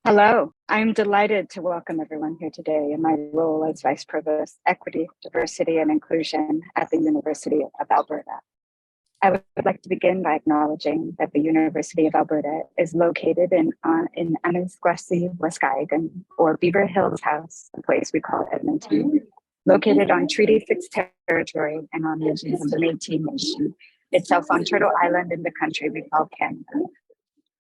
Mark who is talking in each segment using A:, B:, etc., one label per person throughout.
A: Hello, I'm delighted to welcome everyone here today in my role as Vice Provost, Equity, Diversity, and Inclusion at the University of Alberta. I would like to begin by acknowledging that the University of Alberta is located in Anastasia, Waskahikan, or Beaver Hills House, a place we call Edmonton, located on Treaty 6 territory and on the edges of the Métis Nation, itself on Turtle Island in the country we call Canada.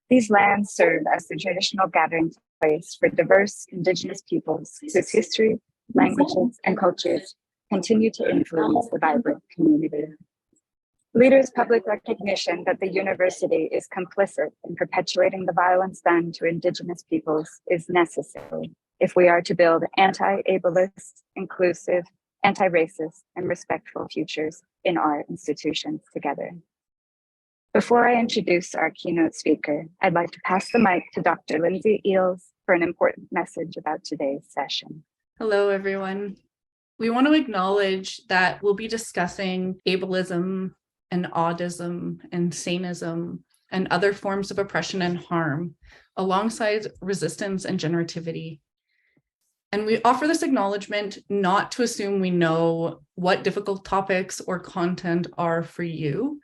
A: These lands serve as the traditional gathering place for diverse Indigenous peoples whose history, languages, and cultures continue to influence the vibrant community. Leaders' public recognition that the university is complicit in perpetuating the violence done to Indigenous peoples is necessary if we are to build anti-ableist, inclusive, anti-racist, and respectful futures in our institutions together. Before I introduce our keynote speaker, I'd like to pass the mic to Dr. Lindsay Eales for an important message about today's session.
B: Hello, everyone. We want to acknowledge that we'll be discussing ableism and audism and saneism and other forms of oppression and harm alongside resistance and generativity. And we offer this acknowledgement not to assume we know what difficult topics or content are for you,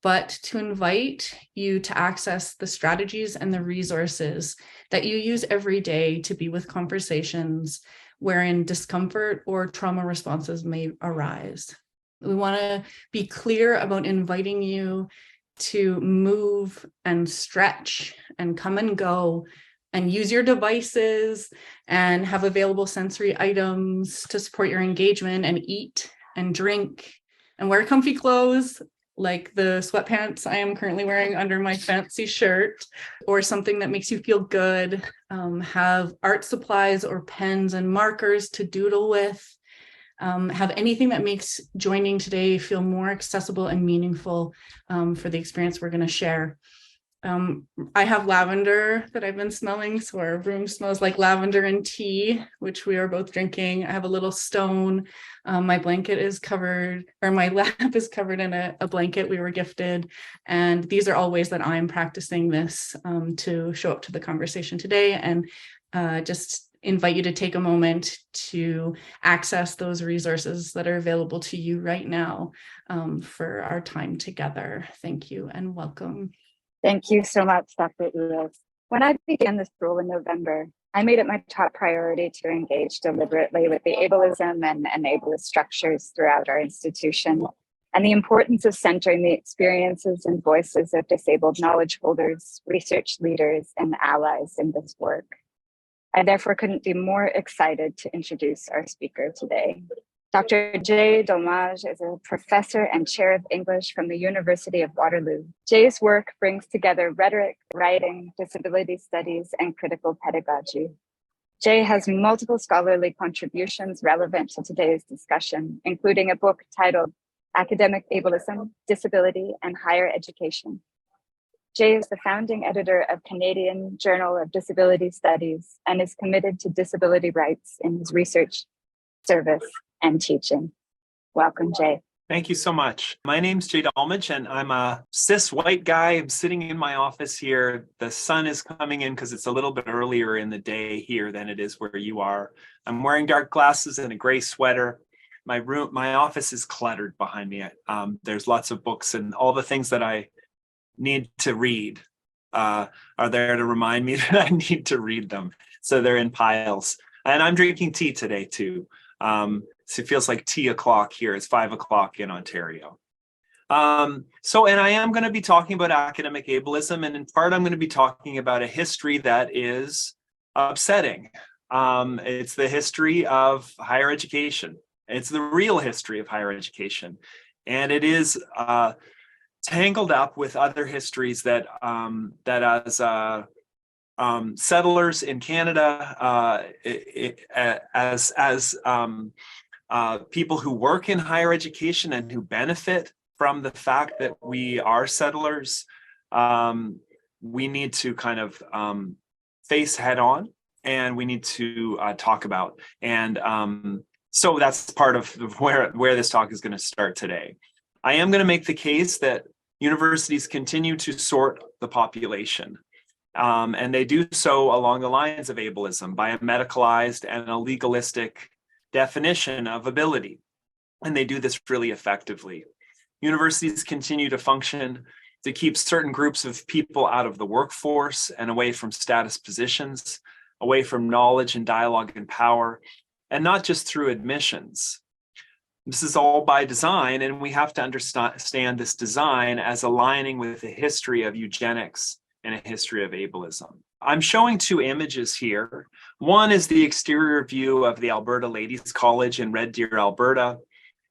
B: but to invite you to access the strategies and the resources that you use every day to be with conversations wherein discomfort or trauma responses may arise. We want to be clear about inviting you to move and stretch and come and go and use your devices and have available sensory items to support your engagement and eat and drink and wear comfy clothes like the sweatpants I am currently wearing under my fancy shirt, or something that makes you feel good. Have art supplies or pens and markers to doodle with. Have anything that makes joining today feel more accessible and meaningful for the experience we're going to share. I have lavender that I've been smelling, so our room smells like lavender and tea, which we are both drinking. I have a little stone. My blanket is covered, or my lap is covered in a blanket we were gifted. And these are all ways that I'm practicing this to show up to the conversation today, and just invite you to take a moment to access those resources that are available to you right now for our time together. Thank you and welcome.
A: Thank you so much, Dr. Eales. When I began this role in November, I made it my top priority to engage deliberately with the ableism and ableist structures throughout our institution, and the importance of centering the experiences and voices of disabled knowledge holders, research leaders, and allies in this work. I therefore couldn't be more excited to introduce our speaker today. Dr. Jay Dolmage is a professor and chair of English from the University of Waterloo. Jay's work brings together rhetoric, writing, disability studies, and critical pedagogy. Jay has multiple scholarly contributions relevant to today's discussion, including a book titled Academic Ableism, Disability, and Higher Education. Jay is the founding editor of Canadian Journal of Disability Studies and is committed to disability rights in his research, service, and teaching. Welcome, Jay.
C: Thank you so much. My name's Jay Dolmage, and I'm a cis white guy. I'm sitting in my office here. The sun is coming in because it's a little bit earlier in the day here than it is where you are. I'm wearing dark glasses and a gray sweater. My office is cluttered behind me. There's lots of books, and all the things that I need to read are there to remind me that I need to read them. So they're in piles. And I'm drinking tea today too. So it feels like tea o'clock here. It's 5 o'clock in Ontario. And I am going to be talking about academic ableism, and in part, I'm going to be talking about a history that is upsetting. It's the history of higher education. It's the real history of higher education, and it is tangled up with other histories that as settlers in Canada, as people who work in higher education and who benefit from the fact that we are settlers, we need to kind of face head on, and we need to talk about. And so that's part of where this talk is going to start today. I am going to make the case that universities continue to sort the population. And they do so along the lines of ableism by a medicalized and a legalistic definition of ability. And they do this really effectively. Universities continue to function to keep certain groups of people out of the workforce and away from status positions, away from knowledge and dialogue and power, and not just through admissions. This is all by design, and we have to understand this design as aligning with a history of eugenics and a history of ableism. I'm showing two images here. One is the exterior view of the Alberta Ladies College in Red Deer, Alberta,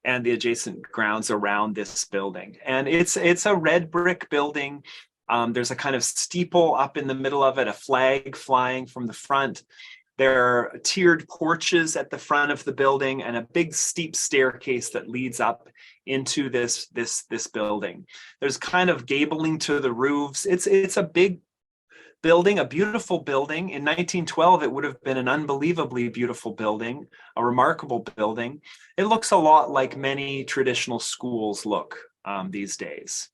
C: and the adjacent grounds around this building. And it's a red brick building. There's a kind of steeple up in the middle of it, a flag flying from the front. There are tiered porches at the front of the building and a big steep staircase that leads up into this building. There's kind of gabling to the roofs. It's a big building, a beautiful building. In 1912, it would have been an unbelievably beautiful building, a remarkable building. It looks a lot like many traditional schools look these days.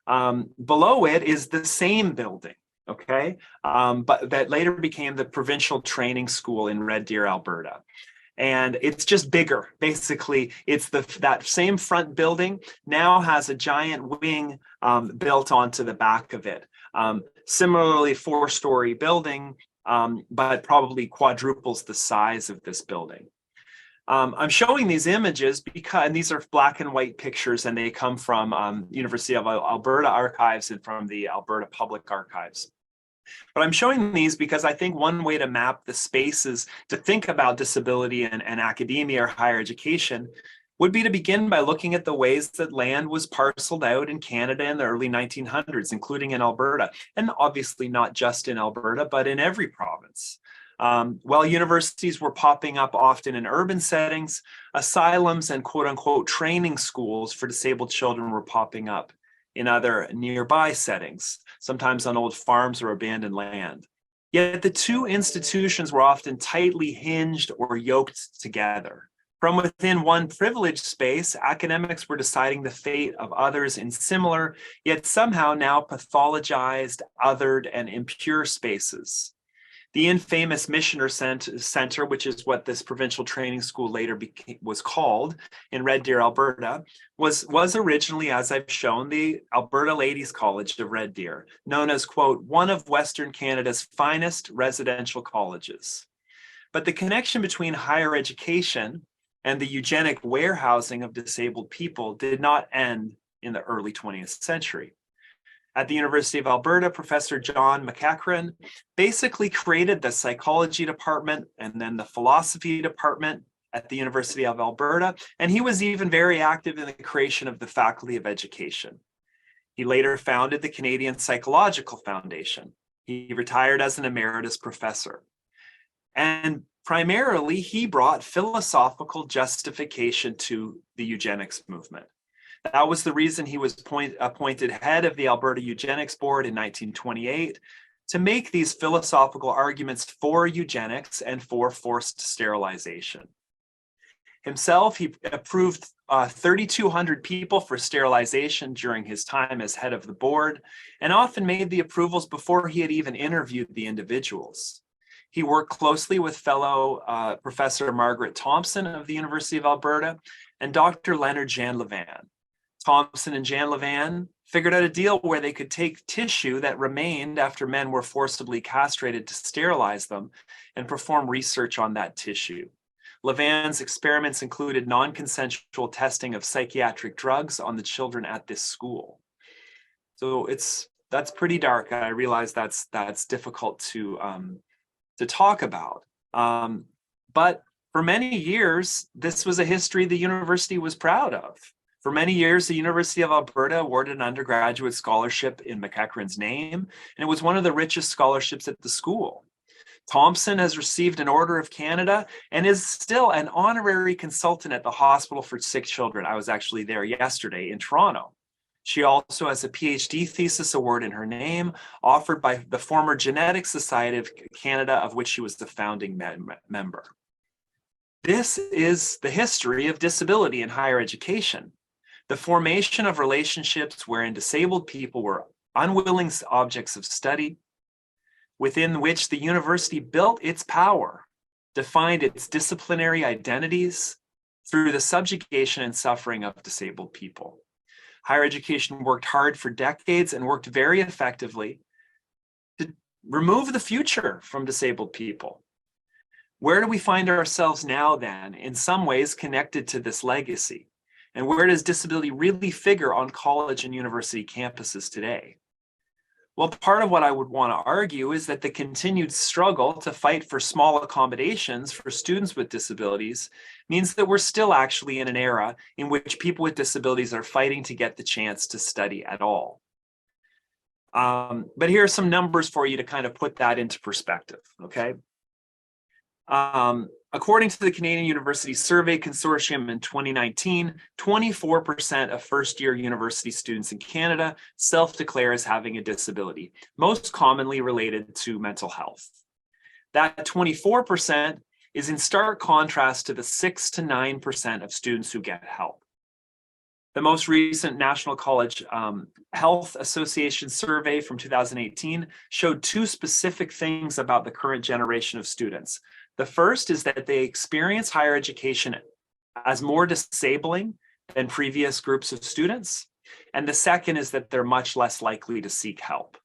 C: Below it is the same building, okay? But that later became the Provincial Training School in Red Deer, Alberta. And it's just bigger. Basically, it's that same front building now has a giant wing built onto the back of it. Similarly, 4-story building, but probably quadruples the size of this building. I'm showing these images because, and these are black and white pictures, and they come from University of Alberta archives and from the Alberta Public Archives. But I'm showing these because I think one way to map the spaces to think about disability and academia or higher education would be to begin by looking at the ways that land was parceled out in Canada in the early 1900s, including in Alberta, and obviously not just in Alberta, but in every province. While universities were popping up often in urban settings, asylums and quote unquote training schools for disabled children were popping up in other nearby settings, sometimes on old farms or abandoned land. Yet the two institutions were often tightly hinged or yoked together. From within one privileged space, academics were deciding the fate of others in similar, yet somehow now pathologized, othered, and impure spaces. The infamous Missioner Center, which is what this provincial training school later was called in Red Deer, Alberta, was originally, as I've shown, the Alberta Ladies College of Red Deer, known as, quote, one of Western Canada's finest residential colleges. But the connection between higher education and the eugenic warehousing of disabled people did not end in the early 20th century. At the University of Alberta, Professor John McEachran basically created the psychology department and then the philosophy department at the University of Alberta, and he was even very active in the creation of the Faculty of Education. He later founded the Canadian Psychological Foundation. He retired as an emeritus professor. And primarily, he brought philosophical justification to the eugenics movement. That was the reason he was appointed head of the Alberta Eugenics Board in 1928 to make these philosophical arguments for eugenics and for forced sterilization. Himself, he approved 3,200 people for sterilization during his time as head of the board, and often made the approvals before he had even interviewed the individuals. He worked closely with fellow Professor Margaret Thompson of the University of Alberta and Dr. Leonard Jean Levan. Thompson and Jean Levan figured out a deal where they could take tissue that remained after men were forcibly castrated to sterilize them and perform research on that tissue. Levan's experiments included non-consensual testing of psychiatric drugs on the children at this school. So that's pretty dark. I realize that's difficult to talk about. But for many years, this was a history the university was proud of. For many years, the University of Alberta awarded an undergraduate scholarship in McEachran's name, and it was one of the richest scholarships at the school. Thompson has received an Order of Canada and is still an honorary consultant at the Hospital for Sick Children. I was actually there yesterday in Toronto. She also has a PhD thesis award in her name, offered by the former Genetic Society of Canada, of which she was the founding member. This is the history of disability in higher education. The formation of relationships wherein disabled people were unwilling objects of study, within which the university built its power, defined its disciplinary identities through the subjugation and suffering of disabled people. Higher education worked hard for decades and worked very effectively to remove the future from disabled people. Where do we find ourselves now then, in some ways connected to this legacy? And where does disability really figure on college and university campuses today? Well, part of what I would want to argue is that the continued struggle to fight for small accommodations for students with disabilities means that we're still actually in an era in which people with disabilities are fighting to get the chance to study at all. But here are some numbers for you to kind of put that into perspective, okay? According to the Canadian University Survey Consortium in 2019, 24% of first-year university students in Canada self-declare as having a disability, most commonly related to mental health. That 24% is in stark contrast to the 6 to 9% of students who get help. The most recent National College Health Association survey from 2018 showed two specific things about the current generation of students. The first is that they experience higher education as more disabling than previous groups of students. And the second is that they're much less likely to seek help.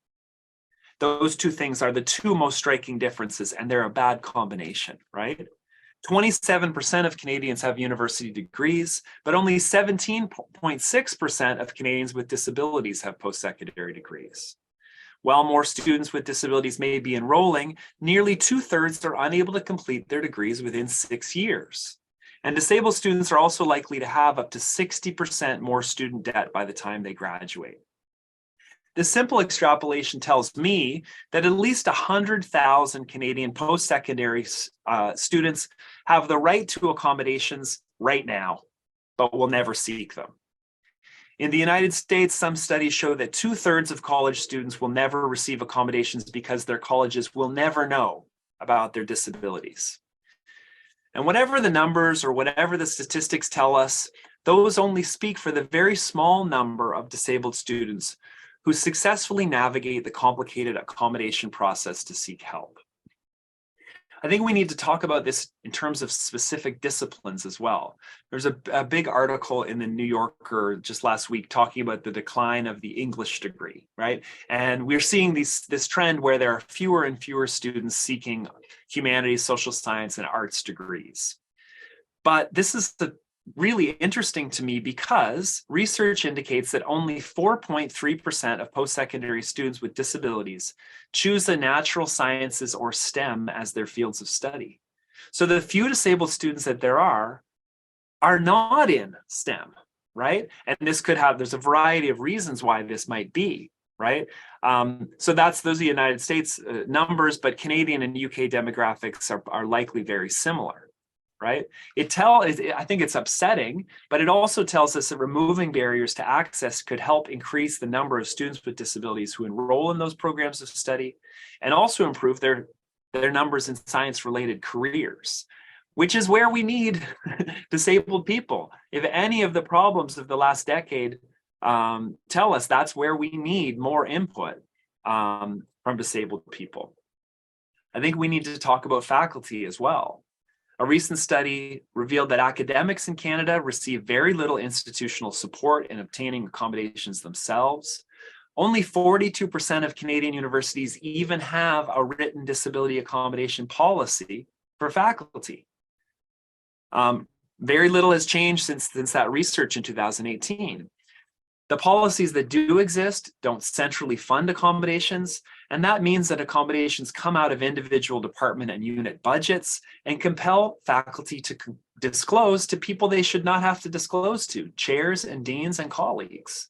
C: Those two things are the two most striking differences, and they're a bad combination, right? 27% of Canadians have university degrees, but only 17.6% of Canadians with disabilities have post-secondary degrees. While more students with disabilities may be enrolling, nearly 2/3 are unable to complete their degrees within 6 years. And disabled students are also likely to have up to 60% more student debt by the time they graduate. This simple extrapolation tells me that at least 100,000 Canadian post-secondary students have the right to accommodations right now, but will never seek them. In the United States, some studies show that 2/3 of college students will never receive accommodations because their colleges will never know about their disabilities. And whatever the numbers or whatever the statistics tell us, those only speak for the very small number of disabled students who successfully navigate the complicated accommodation process to seek help. I think we need to talk about this in terms of specific disciplines as well. There's a big article in the New Yorker just last week talking about the decline of the English degree, right? And we're seeing this trend where there are fewer and fewer students seeking humanities, social science, and arts degrees. But this is really interesting to me because research indicates that only 4.3% of post-secondary students with disabilities choose the natural sciences or STEM as their fields of study. So the few disabled students that there are not in STEM, right? And this could have, there's a variety of reasons why this might be, right? So those are the United States numbers, but Canadian and UK demographics are likely very similar. Right? I think it's upsetting, but it also tells us that removing barriers to access could help increase the number of students with disabilities who enroll in those programs of study and also improve their numbers in science-related careers, which is where we need disabled people. If any of the problems of the last decade tell us, that's where we need more input from disabled people. I think we need to talk about faculty as well. A recent study revealed that academics in Canada receive very little institutional support in obtaining accommodations themselves. Only 42% of Canadian universities even have a written disability accommodation policy for faculty. Very little has changed since that research in 2018. The policies that do exist don't centrally fund accommodations, and that means that accommodations come out of individual department and unit budgets and compel faculty to disclose to people they should not have to disclose to, chairs and deans and colleagues.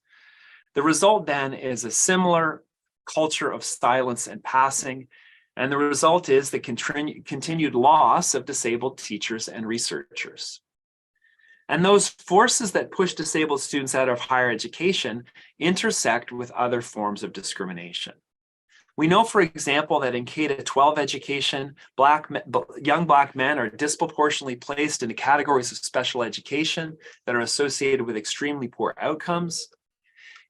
C: The result then is a similar culture of silence and passing, and the result is the continued loss of disabled teachers and researchers. And those forces that push disabled students out of higher education intersect with other forms of discrimination. We know, for example, that in K-12 education, young Black men are disproportionately placed into categories of special education that are associated with extremely poor outcomes.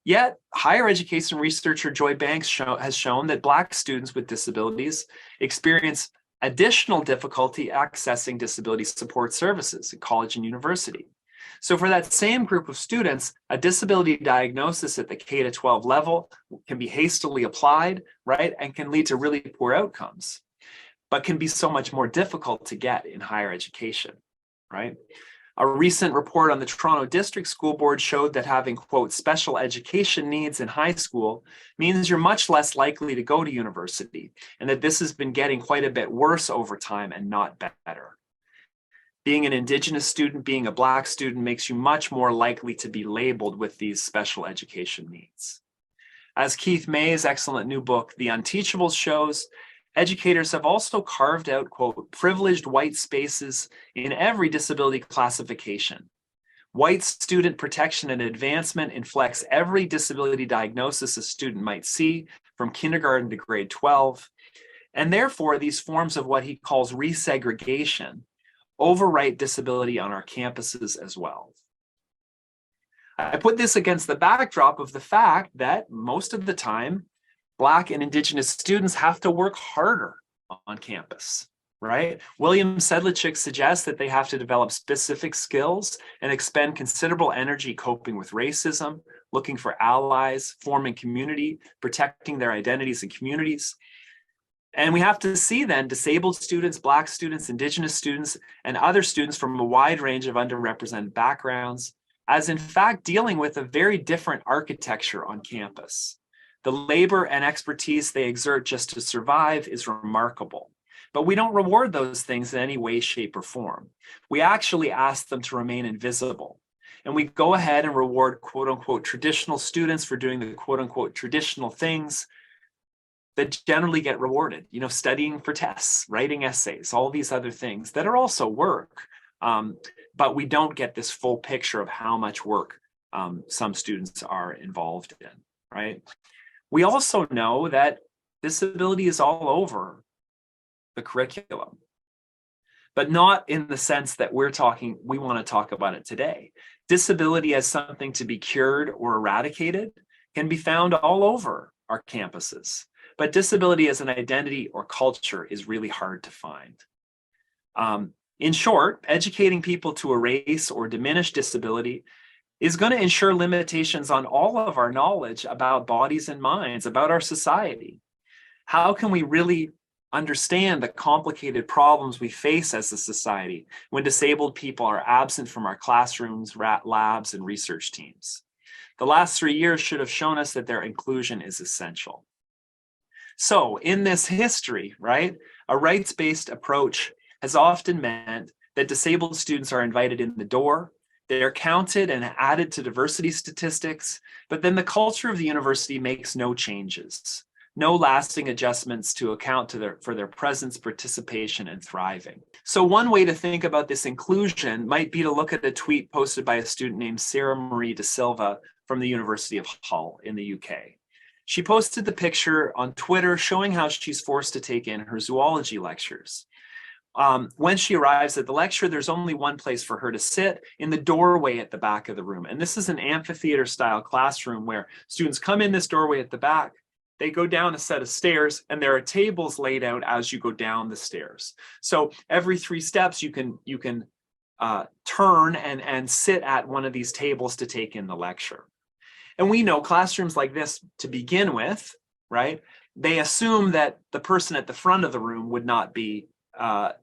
C: Yet, higher education researcher Joy Banks has shown that Black students with disabilities experience additional difficulty accessing disability support services at college and university. So for that same group of students, a disability diagnosis at the K-12 level can be hastily applied, right, and can lead to really poor outcomes, but can be so much more difficult to get in higher education, right? A recent report on the Toronto District School Board showed that having, quote, special education needs in high school means you're much less likely to go to university, and that this has been getting quite a bit worse over time and not better. Being an Indigenous student, being a Black student makes you much more likely to be labeled with these special education needs. As Keith May's excellent new book, The Unteachables, shows, educators have also carved out, quote, privileged white spaces in every disability classification. White student protection and advancement inflects every disability diagnosis a student might see from kindergarten to grade 12. And therefore, these forms of what he calls resegregation overwrite disability on our campuses as well. I put this against the backdrop of the fact that most of the time, Black and Indigenous students have to work harder on campus, right? William Sedlacek suggests that they have to develop specific skills and expend considerable energy coping with racism, looking for allies, forming community, protecting their identities and communities. And we have to see then disabled students, Black students, Indigenous students, and other students from a wide range of underrepresented backgrounds as in fact dealing with a very different architecture on campus. The labor and expertise they exert just to survive is remarkable. But we don't reward those things in any way, shape, or form. We actually ask them to remain invisible. And we go ahead and reward quote unquote traditional students for doing the quote unquote traditional things that generally get rewarded, you know, studying for tests, writing essays, all these other things that are also work. But we don't get this full picture of how much work some students are involved in, right? We also know that disability is all over the curriculum, but not in the sense that we want to talk about it today. Disability as something to be cured or eradicated can be found all over our campuses. But disability as an identity or culture is really hard to find. In short, educating people to erase or diminish disability is going to ensure limitations on all of our knowledge about bodies and minds, about our society. How can we really understand the complicated problems we face as a society when disabled people are absent from our classrooms, labs, and research teams? The last 3 years should have shown us that their inclusion is essential. So in this history, right, a rights-based approach has often meant that disabled students are invited in the door, they're counted and added to diversity statistics, but then the culture of the university makes no changes, no lasting adjustments to account for their presence, participation, and thriving. So one way to think about this inclusion might be to look at a tweet posted by a student named Sarah Marie De Silva from the University of Hull in the UK. She posted the picture on Twitter showing how she's forced to take in her zoology lectures. When she arrives at the lecture, there's only one place for her to sit, in the doorway at the back of the room. And this is an amphitheater style classroom where students come in this doorway at the back, they go down a set of stairs, and there are tables laid out as you go down the stairs. So every 3 steps you can turn and sit at one of these tables to take in the lecture. And we know classrooms like this to begin with, right? They assume that the person at the front of the room would not be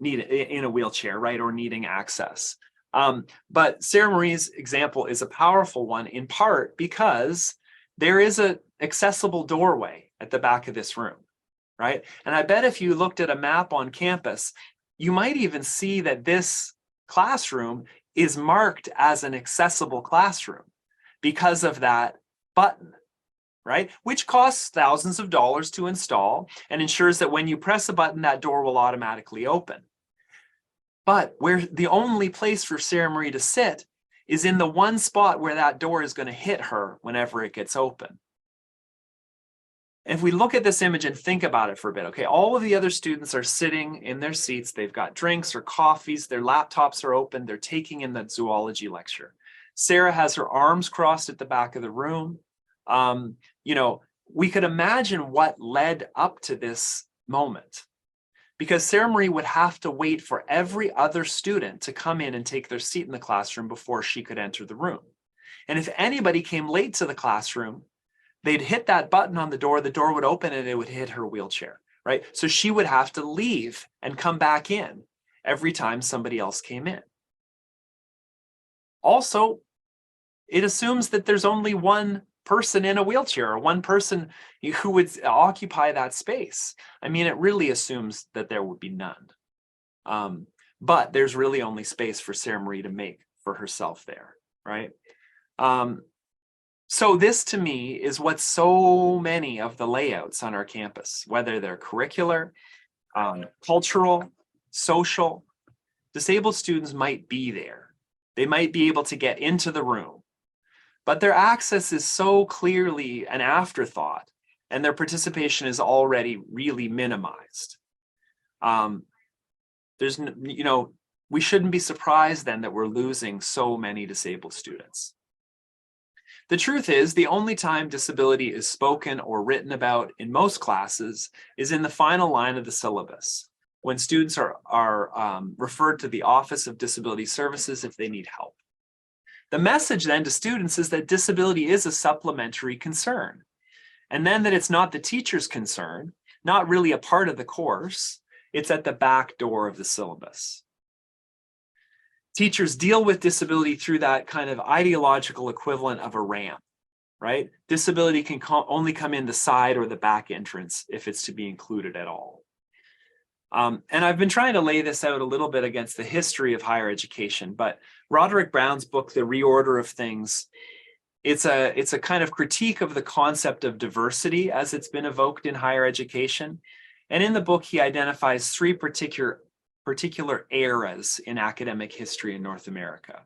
C: in a wheelchair, right, or needing access. But Sarah Marie's example is a powerful one in part because there is an accessible doorway at the back of this room, right? And I bet if you looked at a map on campus, you might even see that this classroom is marked as an accessible classroom because of that button, right? Which costs thousands of dollars to install and ensures that when you press a button, that door will automatically open. But where the only place for Sarah Marie to sit is in the one spot where that door is going to hit her whenever it gets open. If we look at this image and think about it for a bit, okay, all of the other students are sitting in their seats, they've got drinks or coffees, their laptops are open, they're taking in that zoology lecture. Sarah has her arms crossed at the back of the room. You know, we could imagine what led up to this moment, because Sarah Marie would have to wait for every other student to come in and take their seat in the classroom before she could enter the room. And if anybody came late to the classroom, they'd hit that button on the door would open and it would hit her wheelchair, right? So she would have to leave and come back in every time somebody else came in. Also, it assumes that there's only one person in a wheelchair, or one person who would occupy that space. I mean, it really assumes that there would be none. But there's really only space for Sarah Marie to make for herself there, right? So this to me is what so many of the layouts on our campus, whether they're curricular, cultural, social, disabled students might be there. They might be able to get into the room, but their access is so clearly an afterthought and their participation is already really minimized. You know, we shouldn't be surprised then that we're losing so many disabled students. The truth is, the only time disability is spoken or written about in most classes is in the final line of the syllabus, when students are referred to the Office of Disability Services if they need help. The message then to students is that disability is a supplementary concern, and then that it's not the teacher's concern, not really a part of the course, it's at the back door of the syllabus. Teachers deal with disability through that kind of ideological equivalent of a ramp, right? Disability can only come in the side or the back entrance if it's to be included at all. And I've been trying to lay this out a little bit against the history of higher education, but Roderick Brown's book, The Reorder of Things, it's a kind of critique of the concept of diversity as it's been evoked in higher education. And in the book, he identifies three particular eras in academic history in North America.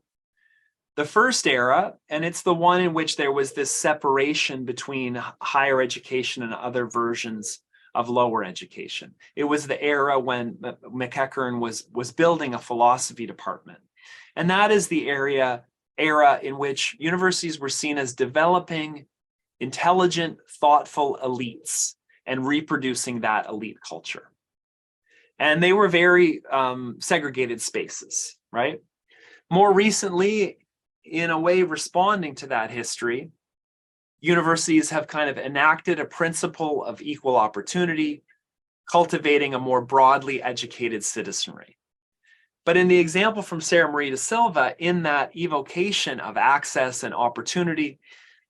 C: The first era, and it's the one in which there was this separation between higher education and other versions of lower education. It was the era when McEachern was building a philosophy department. And that is the era in which universities were seen as developing intelligent, thoughtful elites and reproducing that elite culture. And they were very segregated spaces, right? More recently, in a way responding to that history, universities have kind of enacted a principle of equal opportunity, cultivating a more broadly educated citizenry. But in the example from Sarah Marie da Silva, in that evocation of access and opportunity,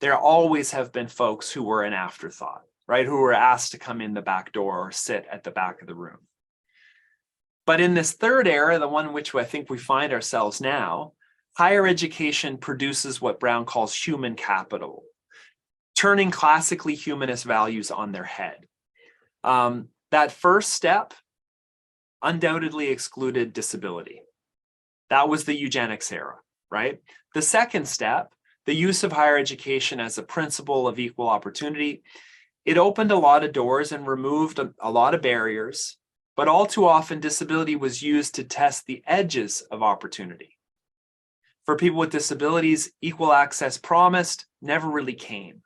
C: there always have been folks who were an afterthought, right? Who were asked to come in the back door or sit at the back of the room. But in this third era, the one in which I think we find ourselves now, higher education produces what Brown calls human capital, turning classically humanist values on their head. That first step undoubtedly excluded disability. That was the eugenics era, right? The second step, the use of higher education as a principle of equal opportunity, it opened a lot of doors and removed a lot of barriers, but all too often disability was used to test the edges of opportunity. For people with disabilities, equal access promised never really came,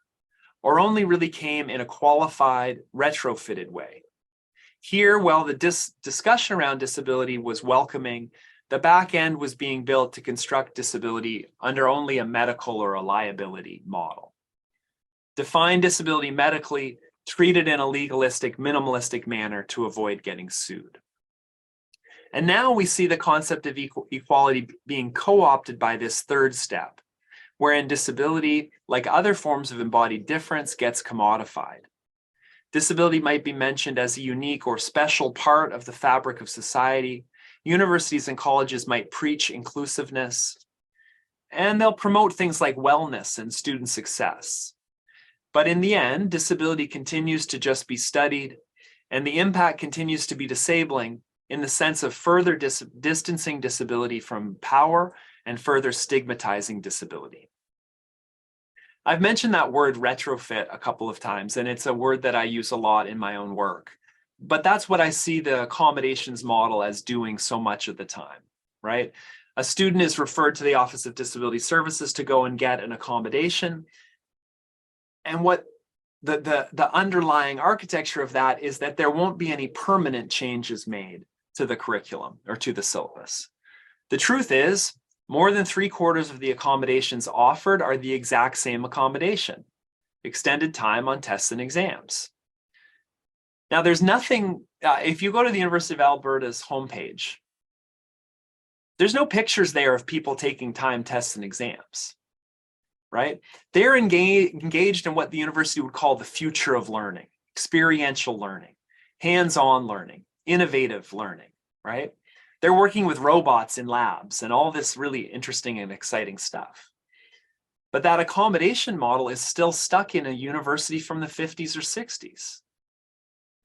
C: or only really came in a qualified, retrofitted way. Here, while the discussion around disability was welcoming, the back end was being built to construct disability under only a medical or a liability model. Define disability medically, treat it in a legalistic, minimalistic manner to avoid getting sued. And now we see the concept of equality being co-opted by this third step, wherein disability, like other forms of embodied difference, gets commodified. Disability might be mentioned as a unique or special part of the fabric of society. Universities and colleges might preach inclusiveness, and they'll promote things like wellness and student success. But in the end, disability continues to just be studied, and the impact continues to be disabling in the sense of further distancing disability from power and further stigmatizing disability. I've mentioned that word retrofit a couple of times, and it's a word that I use a lot in my own work. But that's what I see the accommodations model as doing so much of the time, right? A student is referred to the Office of Disability Services to go and get an accommodation. And what the underlying architecture of that is that there won't be any permanent changes made to the curriculum or to the syllabus. The truth is, more than 3/4 of the accommodations offered are the exact same accommodation: extended time on tests and exams. Now, there's nothing, if you go to the University of Alberta's homepage, there's no pictures there of people taking time tests and exams, right? They're engaged in what the university would call the future of learning, experiential learning, hands-on learning, innovative learning, right? They're working with robots in labs and all this really interesting and exciting stuff. But that accommodation model is still stuck in a university from the 50s or 60s.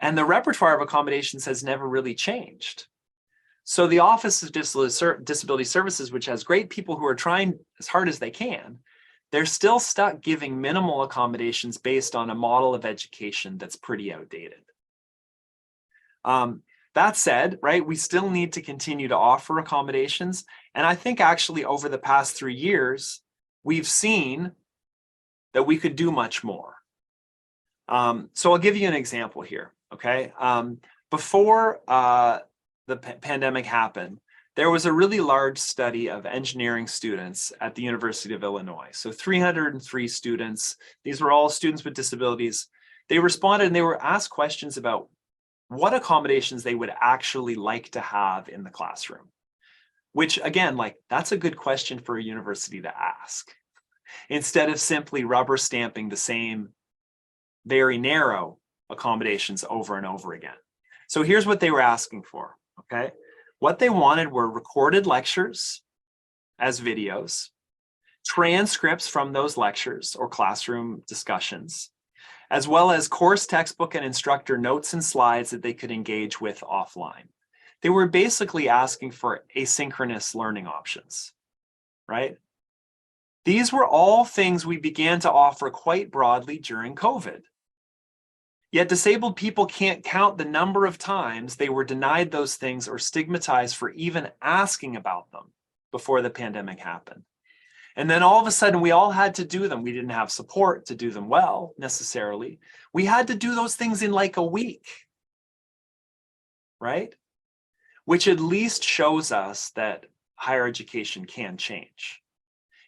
C: And the repertoire of accommodations has never really changed. So the Office of Disability Services, which has great people who are trying as hard as they can, they're still stuck giving minimal accommodations based on a model of education that's pretty outdated. That said, right, we still need to continue to offer accommodations. And I think actually over the past 3 years, we've seen that we could do much more. So I'll give you an example here, okay? Before the pandemic happened, there was a really large study of engineering students at the University of Illinois. So 303 students, these were all students with disabilities. They responded and they were asked questions about what accommodations they would actually like to have in the classroom, which again, like that's a good question for a university to ask, instead of simply rubber stamping the same very narrow accommodations over and over again. So here's what they were asking for, okay? What they wanted were recorded lectures as videos, transcripts from those lectures or classroom discussions, as well as course textbook and instructor notes and slides that they could engage with offline. They were basically asking for asynchronous learning options, right? These were all things we began to offer quite broadly during COVID. Yet disabled people can't count the number of times they were denied those things or stigmatized for even asking about them before the pandemic happened. And then all of a sudden we all had to do them. We didn't have support to do them well necessarily. We had to do those things in like a week, right? Which at least shows us that higher education can change.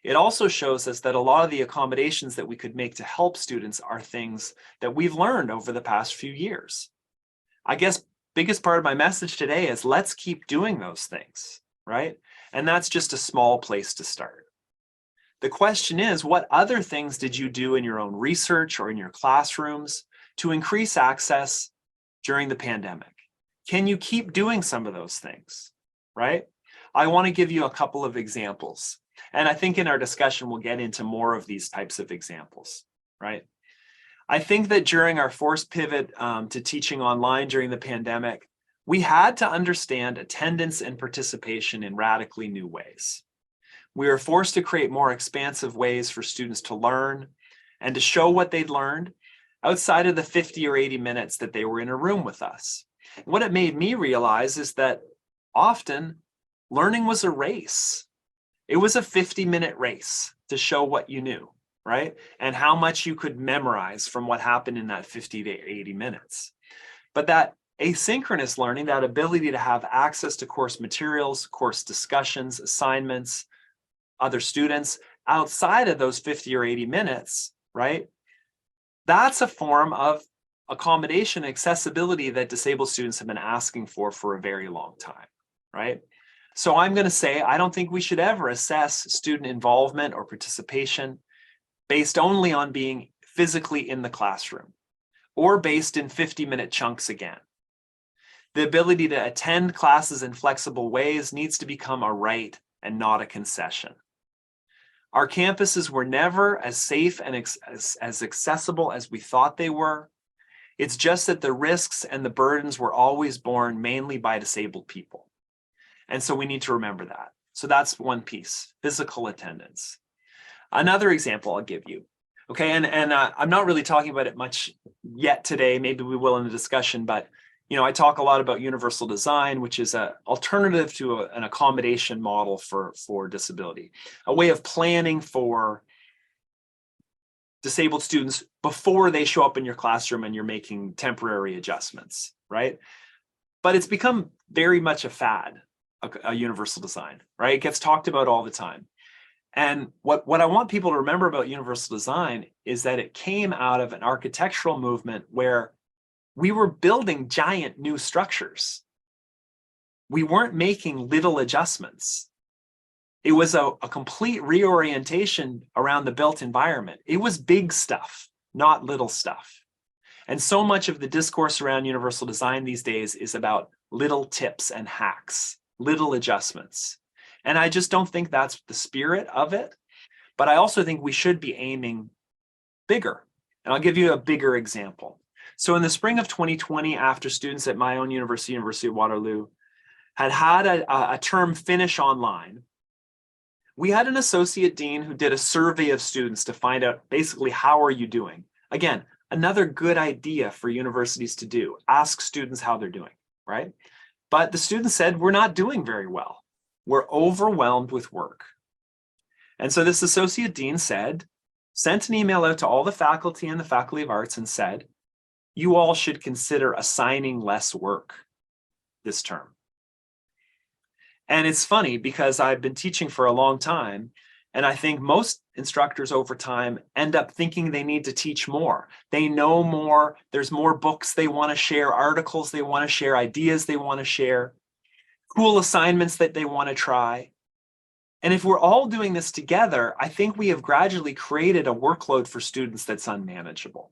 C: It also shows us that a lot of the accommodations that we could make to help students are things that we've learned over the past few years. I guess biggest part of my message today is let's keep doing those things, right? And that's just a small place to start. The question is, what other things did you do in your own research or in your classrooms to increase access during the pandemic? Can you keep doing some of those things, right? I want to give you a couple of examples. And I think in our discussion, we'll get into more of these types of examples, right? I think that during our forced pivot to teaching online during the pandemic, we had to understand attendance and participation in radically new ways. We were forced to create more expansive ways for students to learn and to show what they'd learned outside of the 50 or 80 minutes that they were in a room with us. What it made me realize is that often learning was a race. It was a 50-minute race to show what you knew, right? And how much you could memorize from what happened in that 50 to 80 minutes. But that asynchronous learning, that ability to have access to course materials, course discussions, assignments, other students outside of those 50 or 80 minutes, right? That's a form of accommodation, accessibility that disabled students have been asking for a very long time, right? So I'm going to say, I don't think we should ever assess student involvement or participation based only on being physically in the classroom or based in 50-minute chunks again. The ability to attend classes in flexible ways needs to become a right and not a concession. Our campuses were never as safe and as accessible as we thought they were. It's just that the risks and the burdens were always borne mainly by disabled people. And so we need to remember that. So that's one piece, physical attendance. Another example I'll give you, okay, and I'm not really talking about it much yet today, maybe we will in the discussion, but you know, I talk a lot about universal design, which is an alternative to an accommodation model for disability, a way of planning for disabled students before they show up in your classroom and you're making temporary adjustments, right? But it's become very much a fad, a universal design, right? It gets talked about all the time. And what I want people to remember about universal design is that it came out of an architectural movement where we were building giant new structures. We weren't making little adjustments. It was a complete reorientation around the built environment. It was big stuff, not little stuff. And so much of the discourse around universal design these days is about little tips and hacks, little adjustments. And I just don't think that's the spirit of it. But I also think we should be aiming bigger. And I'll give you a bigger example. So in the spring of 2020, after students at my own university, University of Waterloo, had a term finish online, we had an associate dean who did a survey of students to find out basically how are you doing. Again, another good idea for universities to do. Ask students how they're doing, right? But the students said, we're not doing very well. We're overwhelmed with work. And so this associate dean sent an email out to all the faculty and the Faculty of Arts and said, you all should consider assigning less work this term. And it's funny because I've been teaching for a long time, and I think most instructors over time end up thinking they need to teach more. They know more, there's more books they want to share, articles they want to share, ideas they want to share, cool assignments that they want to try. And if we're all doing this together, I think we have gradually created a workload for students that's unmanageable.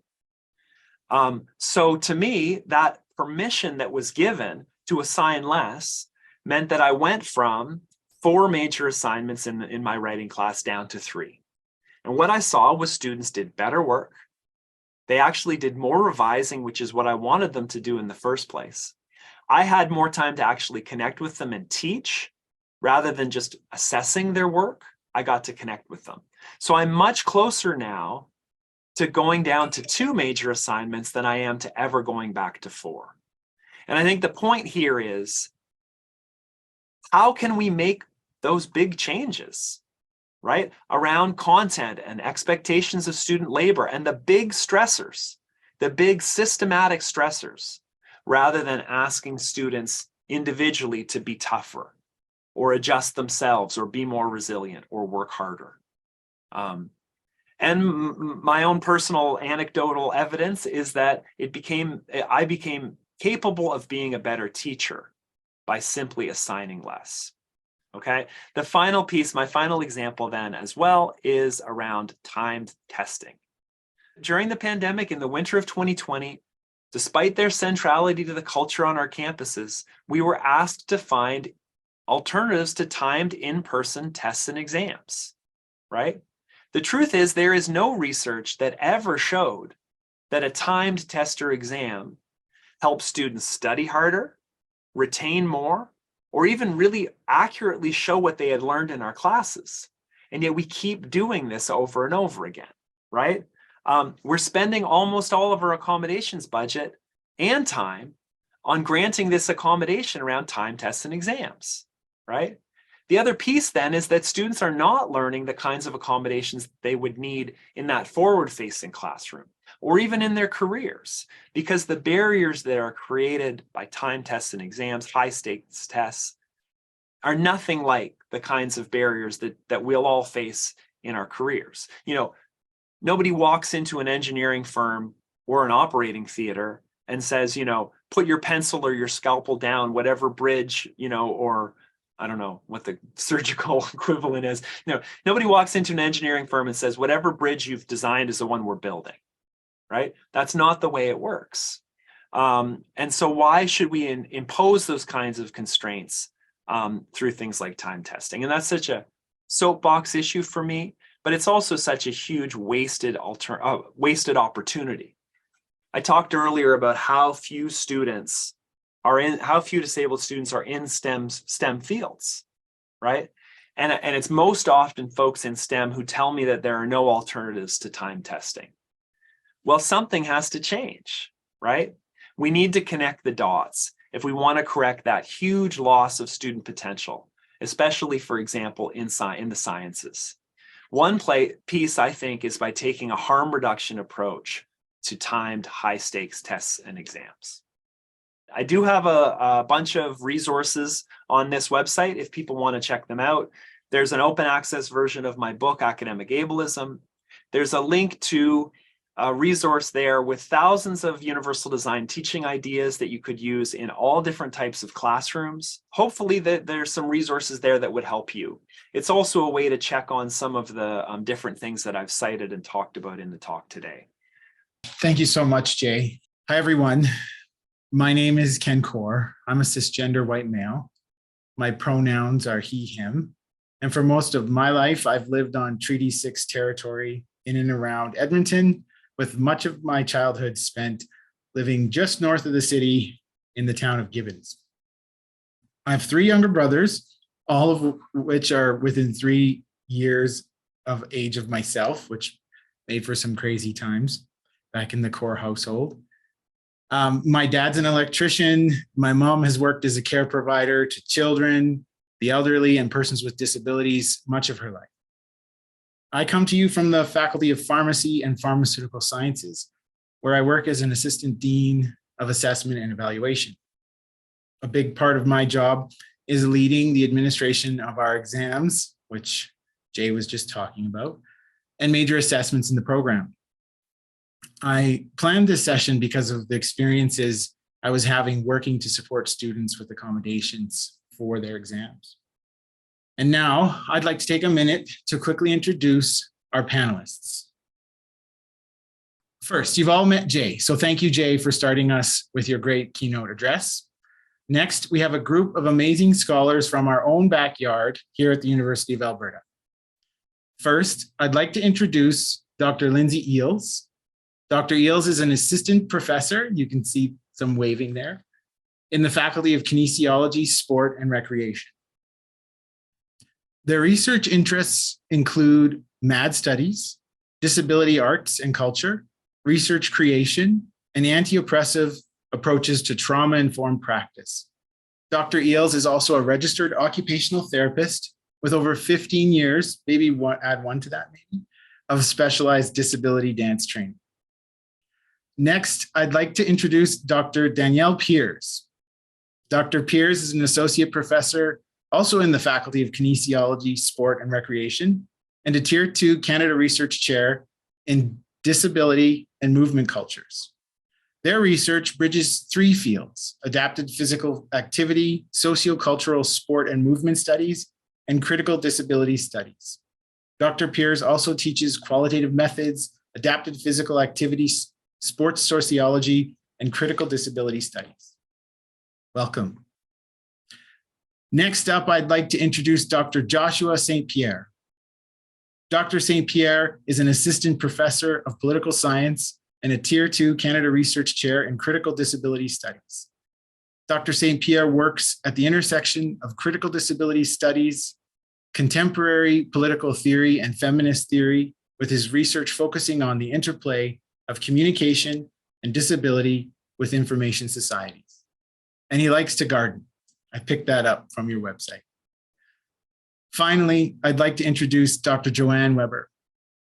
C: So to me, that permission that was given to assign less meant that I went from 4 major assignments in my writing class down to 3. And what I saw was students did better work. They actually did more revising, which is what I wanted them to do in the first place. I had more time to actually connect with them and teach rather than just assessing their work. I got to connect with them. So I'm much closer now to going down to 2 major assignments than I am to ever going back to 4. And I think the point here is, how can we make those big changes, right? Around content and expectations of student labor and the big stressors, the big systematic stressors, rather than asking students individually to be tougher or adjust themselves or be more resilient or work harder. And my own personal anecdotal evidence is that I became capable of being a better teacher by simply assigning less. Okay, the final piece, my final example then as well, is around timed testing. During the pandemic in the winter of 2020, despite their centrality to the culture on our campuses, we were asked to find alternatives to timed in-person tests and exams, right? The truth is, there is no research that ever showed that a timed test or exam helps students study harder, retain more, or even really accurately show what they had learned in our classes. And yet we keep doing this over and over again, right? We're spending almost all of our accommodations budget and time on granting this accommodation around time tests and exams, right? The other piece then is that students are not learning the kinds of accommodations they would need in that forward-facing classroom or even in their careers, because the barriers that are created by time tests and exams, high-stakes tests, are nothing like the kinds of barriers that we'll all face in our careers. You know, nobody walks into an engineering firm or an operating theater and says, you know, put your pencil or your scalpel down, whatever bridge, you know, or I don't know what the surgical equivalent is. No, nobody walks into an engineering firm and says, whatever bridge you've designed is the one we're building, right? That's not the way it works. And so why should we impose those kinds of constraints through things like time testing? And that's such a soapbox issue for me, but it's also such a huge wasted opportunity. I talked earlier about how few disabled students are in STEM fields, right? And it's most often folks in STEM who tell me that there are no alternatives to time testing. Well, something has to change, right? We need to connect the dots if we want to correct that huge loss of student potential, especially, for example, in the sciences. One piece, I think, is by taking a harm reduction approach to timed high stakes tests and exams. I do have a bunch of resources on this website if people want to check them out. There's an open access version of my book, Academic Ableism. There's a link to a resource there with thousands of universal design teaching ideas that you could use in all different types of classrooms. Hopefully there's some resources there that would help you. It's also a way to check on some of the different things that I've cited and talked about in the talk today.
D: Thank you so much, Jay. Hi, everyone. My name is Ken Kaur. I'm a cisgender white male. My pronouns are he, him. And for most of my life, I've lived on Treaty 6 territory in and around Edmonton, with much of my childhood spent living just north of the city in the town of Gibbons. I have 3 younger brothers, all of which are within 3 years of age of myself, which made for some crazy times back in the Kaur household. My dad's an electrician. My mom has worked as a care provider to children, the elderly, and persons with disabilities much of her life. I come to you from the Faculty of Pharmacy and Pharmaceutical Sciences, where I work as an Assistant Dean of Assessment and Evaluation. A big part of my job is leading the administration of our exams, which Jay was just talking about, and major assessments in the program. I planned this session because of the experiences I was having working to support students with accommodations for their exams. And now I'd like to take a minute to quickly introduce our panelists. First, you've all met Jay, so thank you, Jay, for starting us with your great keynote address. Next, we have a group of amazing scholars from our own backyard here at the University of Alberta. First, I'd like to introduce Dr. Lindsay Eales. Dr. Eales is an assistant professor, you can see some waving there, in the Faculty of Kinesiology, Sport, and Recreation. Their research interests include MAD studies, disability arts and culture, research creation, and anti-oppressive approaches to trauma-informed practice. Dr. Eales is also a registered occupational therapist with over 15 years, maybe add 1 to that maybe, of specialized disability dance training. Next, I'd like to introduce Dr. Danielle Peers. Dr. Peers is an associate professor also in the Faculty of Kinesiology, Sport, and Recreation, and a Tier 2 Canada Research Chair in Disability and Movement Cultures. Their research bridges 3 fields: adapted physical activity, sociocultural sport and movement studies, and critical disability studies. Dr. Peers also teaches qualitative methods, adapted physical activities, sports sociology, and critical disability studies. Welcome. Next up, I'd like to introduce Dr. Joshua St. Pierre. Dr. St. Pierre is an assistant professor of political science and a Tier 2 Canada Research Chair in critical disability studies. Dr. St. Pierre works at the intersection of critical disability studies, contemporary political theory, and feminist theory, with his research focusing on the interplay of communication and disability with information societies. And he likes to garden. I picked that up from your website. Finally, I'd like to introduce Dr. Joanne Weber.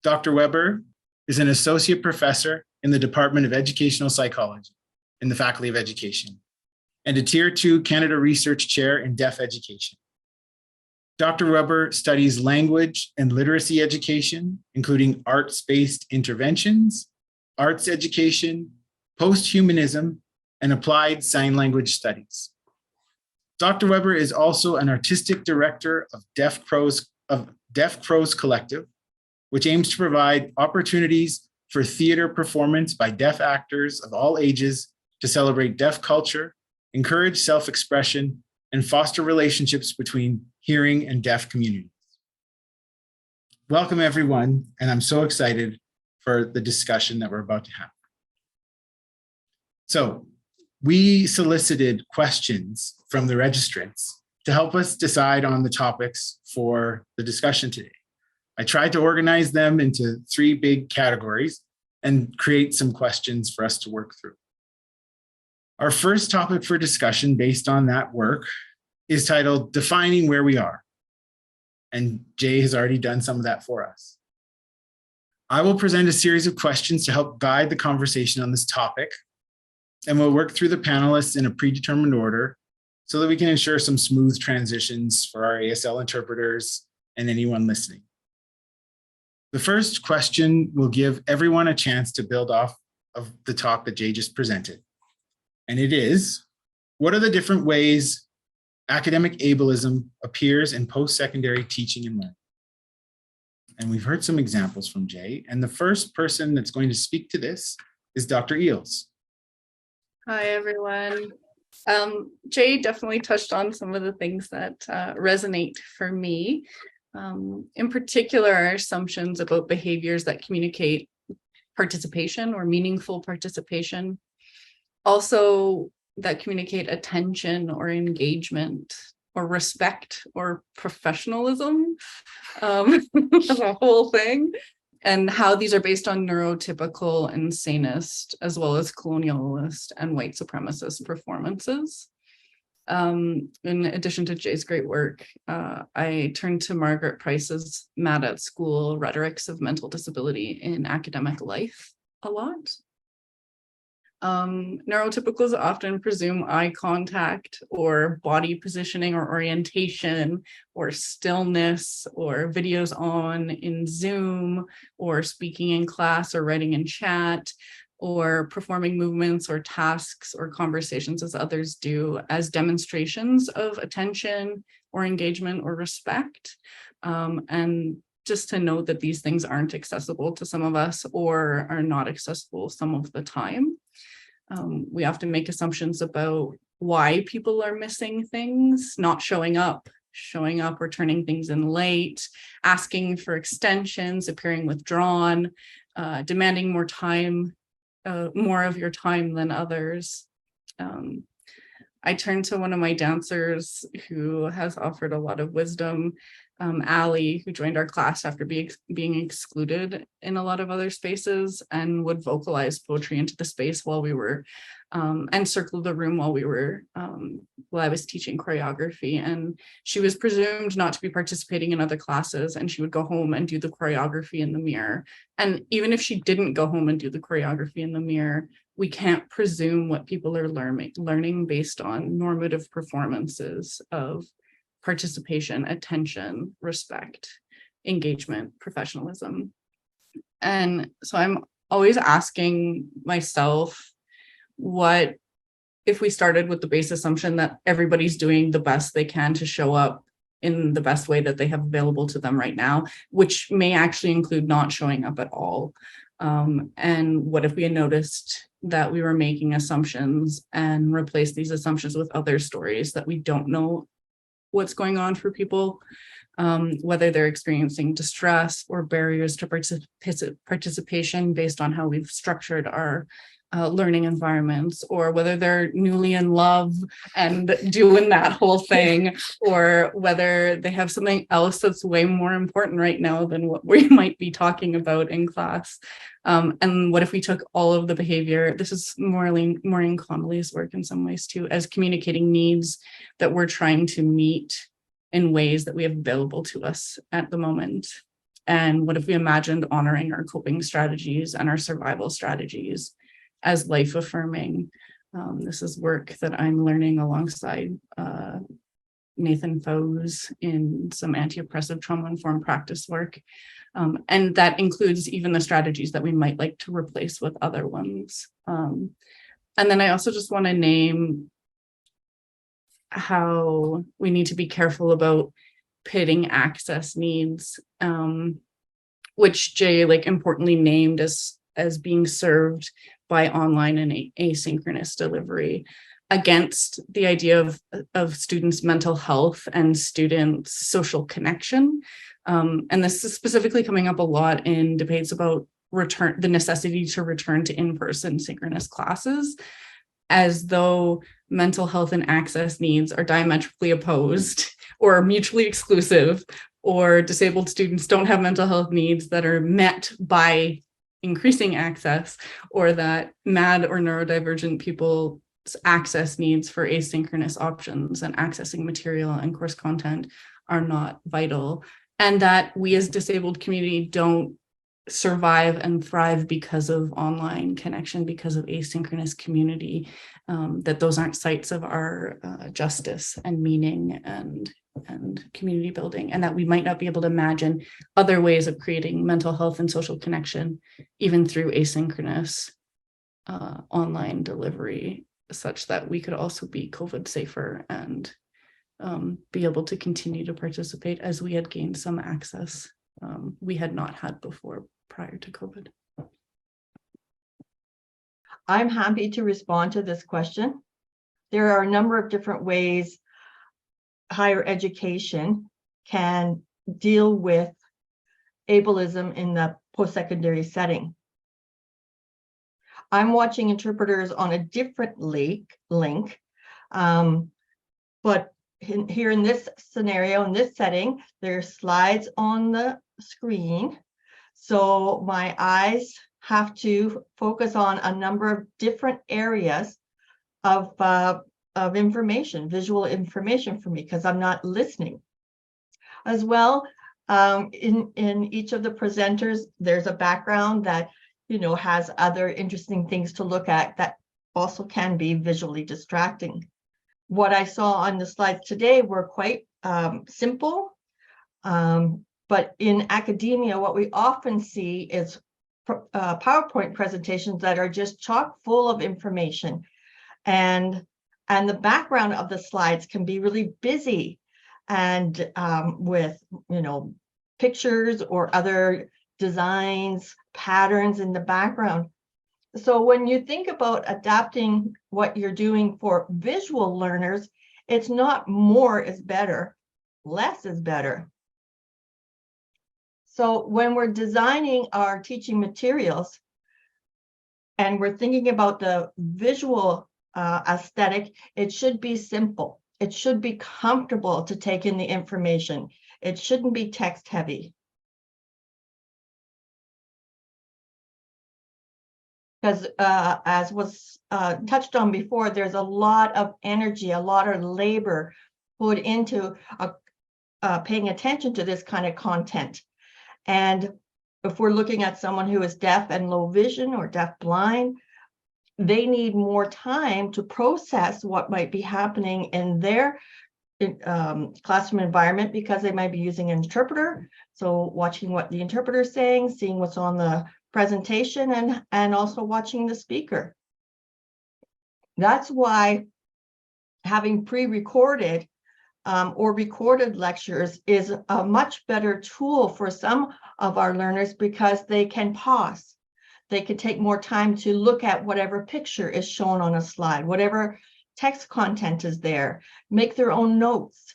D: Dr. Weber is an associate professor in the Department of Educational Psychology in the Faculty of Education and a Tier 2 Canada Research Chair in Deaf Education. Dr. Weber studies language and literacy education, including arts-based interventions, arts education, post-humanism, and applied sign language studies. Dr. Weber is also an artistic director of Deaf Crows Collective, which aims to provide opportunities for theater performance by deaf actors of all ages to celebrate deaf culture, encourage self-expression, and foster relationships between hearing and deaf communities. Welcome, everyone, and I'm so excited for the discussion that we're about to have. So, we solicited questions from the registrants to help us decide on the topics for the discussion today. I tried to organize them into 3 big categories and create some questions for us to work through. Our first topic for discussion based on that work is titled Defining Where We Are. and Jay has already done some of that for us. I will present a series of questions to help guide the conversation on this topic, and we'll work through the panelists in a predetermined order so that we can ensure some smooth transitions for our ASL interpreters and anyone listening. The first question will give everyone a chance to build off of the talk that Jay just presented. And it is, what are the different ways academic ableism appears in post-secondary teaching and learning? And we've heard some examples from Jay. And the first person that's going to speak to this is Dr. Eels.
B: Hi, everyone. Jay definitely touched on some of the things that resonate for me. In particular, our assumptions about behaviors that communicate participation or meaningful participation. Also, that communicate attention or engagement or respect or professionalism, the whole thing, and how these are based on neurotypical and sanist, as well as colonialist and white supremacist performances. In addition to Jay's great work, I turned to Margaret Price's Mad at School Rhetorics of Mental Disability in Academic Life a lot. Neurotypicals often presume eye contact or body positioning or orientation or stillness or videos on in Zoom or speaking in class or writing in chat or performing movements or tasks or conversations as others do as demonstrations of attention or engagement or respect. And just to note that these things aren't accessible to some of us or are not accessible some of the time. We often make assumptions about why people are missing things, not showing up or turning things in late, asking for extensions, appearing withdrawn, demanding more time, more of your time than others. I turned to one of my dancers who has offered a lot of wisdom, Allie, who joined our class after being excluded in a lot of other spaces and would vocalize poetry into the space while we were, and circle the room while we were, while I was teaching choreography. And she was presumed not to be participating in other classes, and she would go home and do the choreography in the mirror. And even if she didn't go home and do the choreography in the mirror, we can't presume what people are learning based on normative performances of participation, attention, respect, engagement, professionalism. And so I'm always asking myself, what if we started with the base assumption that everybody's doing the best they can to show up in the best way that they have available to them right now, which may actually include not showing up at all. And what if we had noticed that we were making assumptions and replaced these assumptions with other stories that we don't know what's going on for people, whether they're experiencing distress or barriers to participation based on how we've structured our learning environments, or whether they're newly in love and doing that whole thing, or whether they have something else that's way more important right now than what we might be talking about in class. And what if we took all of the behavior, this is Maureen Connolly's work in some ways too, as communicating needs that we're trying to meet in ways that we have available to us at the moment. And what if we imagined honoring our coping strategies and our survival strategies as life affirming? This is work that I'm learning alongside Nathan Foes in some anti-oppressive trauma-informed practice work. And that includes even the strategies that we might like to replace with other ones. And then I also just want to name how we need to be careful about pitting access needs, which Jay importantly named as being served by online and asynchronous delivery, against the idea of students' mental health and students' social connection. And this is specifically coming up a lot in debates about the necessity to return to in-person synchronous classes, as though mental health and access needs are diametrically opposed or mutually exclusive, or disabled students don't have mental health needs that are met by increasing access, or that MAD or neurodivergent people's access needs for asynchronous options and accessing material and course content are not vital. and that we as disabled community don't survive and thrive because of online connection, because of asynchronous community, that those aren't sites of our justice and meaning and community building, and that we might not be able to imagine other ways of creating mental health and social connection, even through asynchronous online delivery, such that we could also be COVID safer and be able to continue to participate as we had gained some access we had not had before prior to COVID.
E: I'm happy to respond to this question. There are a number of different ways higher education can deal with ableism in the post-secondary setting. I'm watching interpreters on a different link, but here in this scenario, in this setting, there's slides on the screen. So my eyes have to focus on a number of different areas of information, visual information for me, because I'm not listening. As well, in each of the presenters, there's a background that has other interesting things to look at that also can be visually distracting. What I saw on the slides today were quite simple, but in academia, what we often see is PowerPoint presentations that are just chock full of information, and the background of the slides can be really busy and with pictures or other designs, patterns in the background. So when you think about adapting what you're doing for visual learners, it's not more is better, less is better. So when we're designing our teaching materials and we're thinking about the visual aesthetic, it should be simple. It should be comfortable to take in the information. It shouldn't be text heavy. Because as was touched on before, there's a lot of energy, a lot of labor put into paying attention to this kind of content. And if we're looking at someone who is deaf and low vision or deaf blind, they need more time to process what might be happening in their classroom environment, because they might be using an interpreter. So watching what the interpreter is saying, seeing what's on the presentation, and also watching the speaker. That's why having pre-recorded or recorded lectures is a much better tool for some of our learners, because they can pause. They can take more time to look at whatever picture is shown on a slide, whatever text content is there, make their own notes.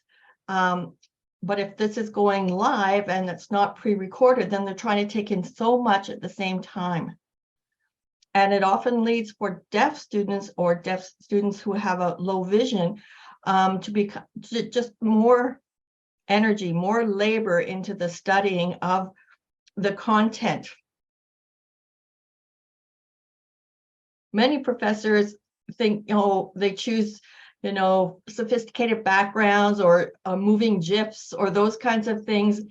E: But if this is going live and it's not pre-recorded, then they're trying to take in so much at the same time. And it often leads for deaf students or deaf students who have a low vision to be just more energy, more labor into the studying of the content. Many professors think, they choose sophisticated backgrounds or moving GIFs or those kinds of things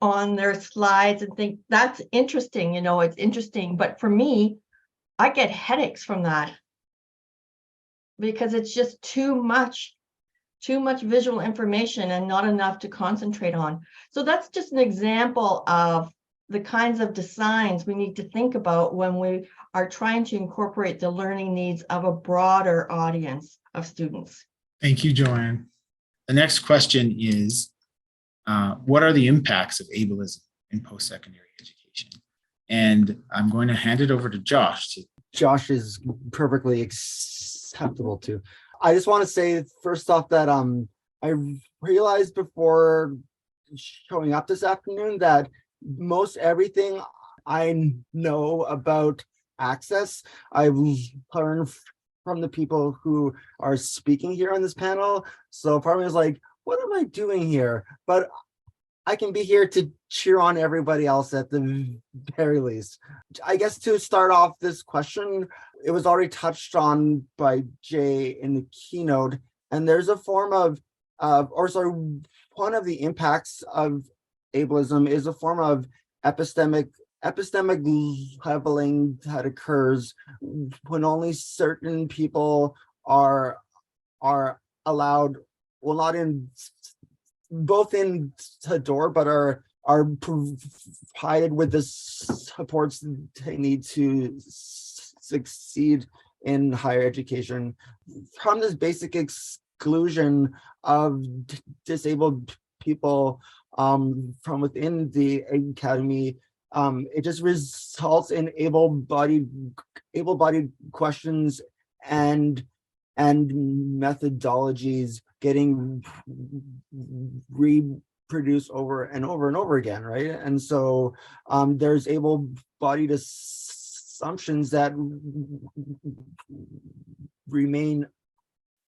E: on their slides and think that's interesting, it's interesting. But for me, I get headaches from that, because it's just too much visual information and not enough to concentrate on. So that's just an example of the kinds of designs we need to think about when we are trying to incorporate the learning needs of a broader audience of students.
D: Thank you, Joanne. The next question is, what are the impacts of ableism in post-secondary education? And I'm going to hand it over to Josh.
F: Josh is perfectly acceptable too. I just want to say first off that I realized before showing up this afternoon that most everything I know about access, I've learned from the people who are speaking here on this panel. So part of me is like, what am I doing here? But I can be here to cheer on everybody else at the very least. I guess to start off this question, it was already touched on by Jay in the keynote, and there's a form of, one of the impacts of ableism is a form of epistemic leveling that occurs when only certain people are allowed, well, not in both in the door, but are provided with the supports they need to succeed in higher education. From this basic exclusion of disabled people from within the academy, it just results in able-bodied questions and methodologies getting reproduced over and over and over again, right? And so there's able-bodied assumptions that remain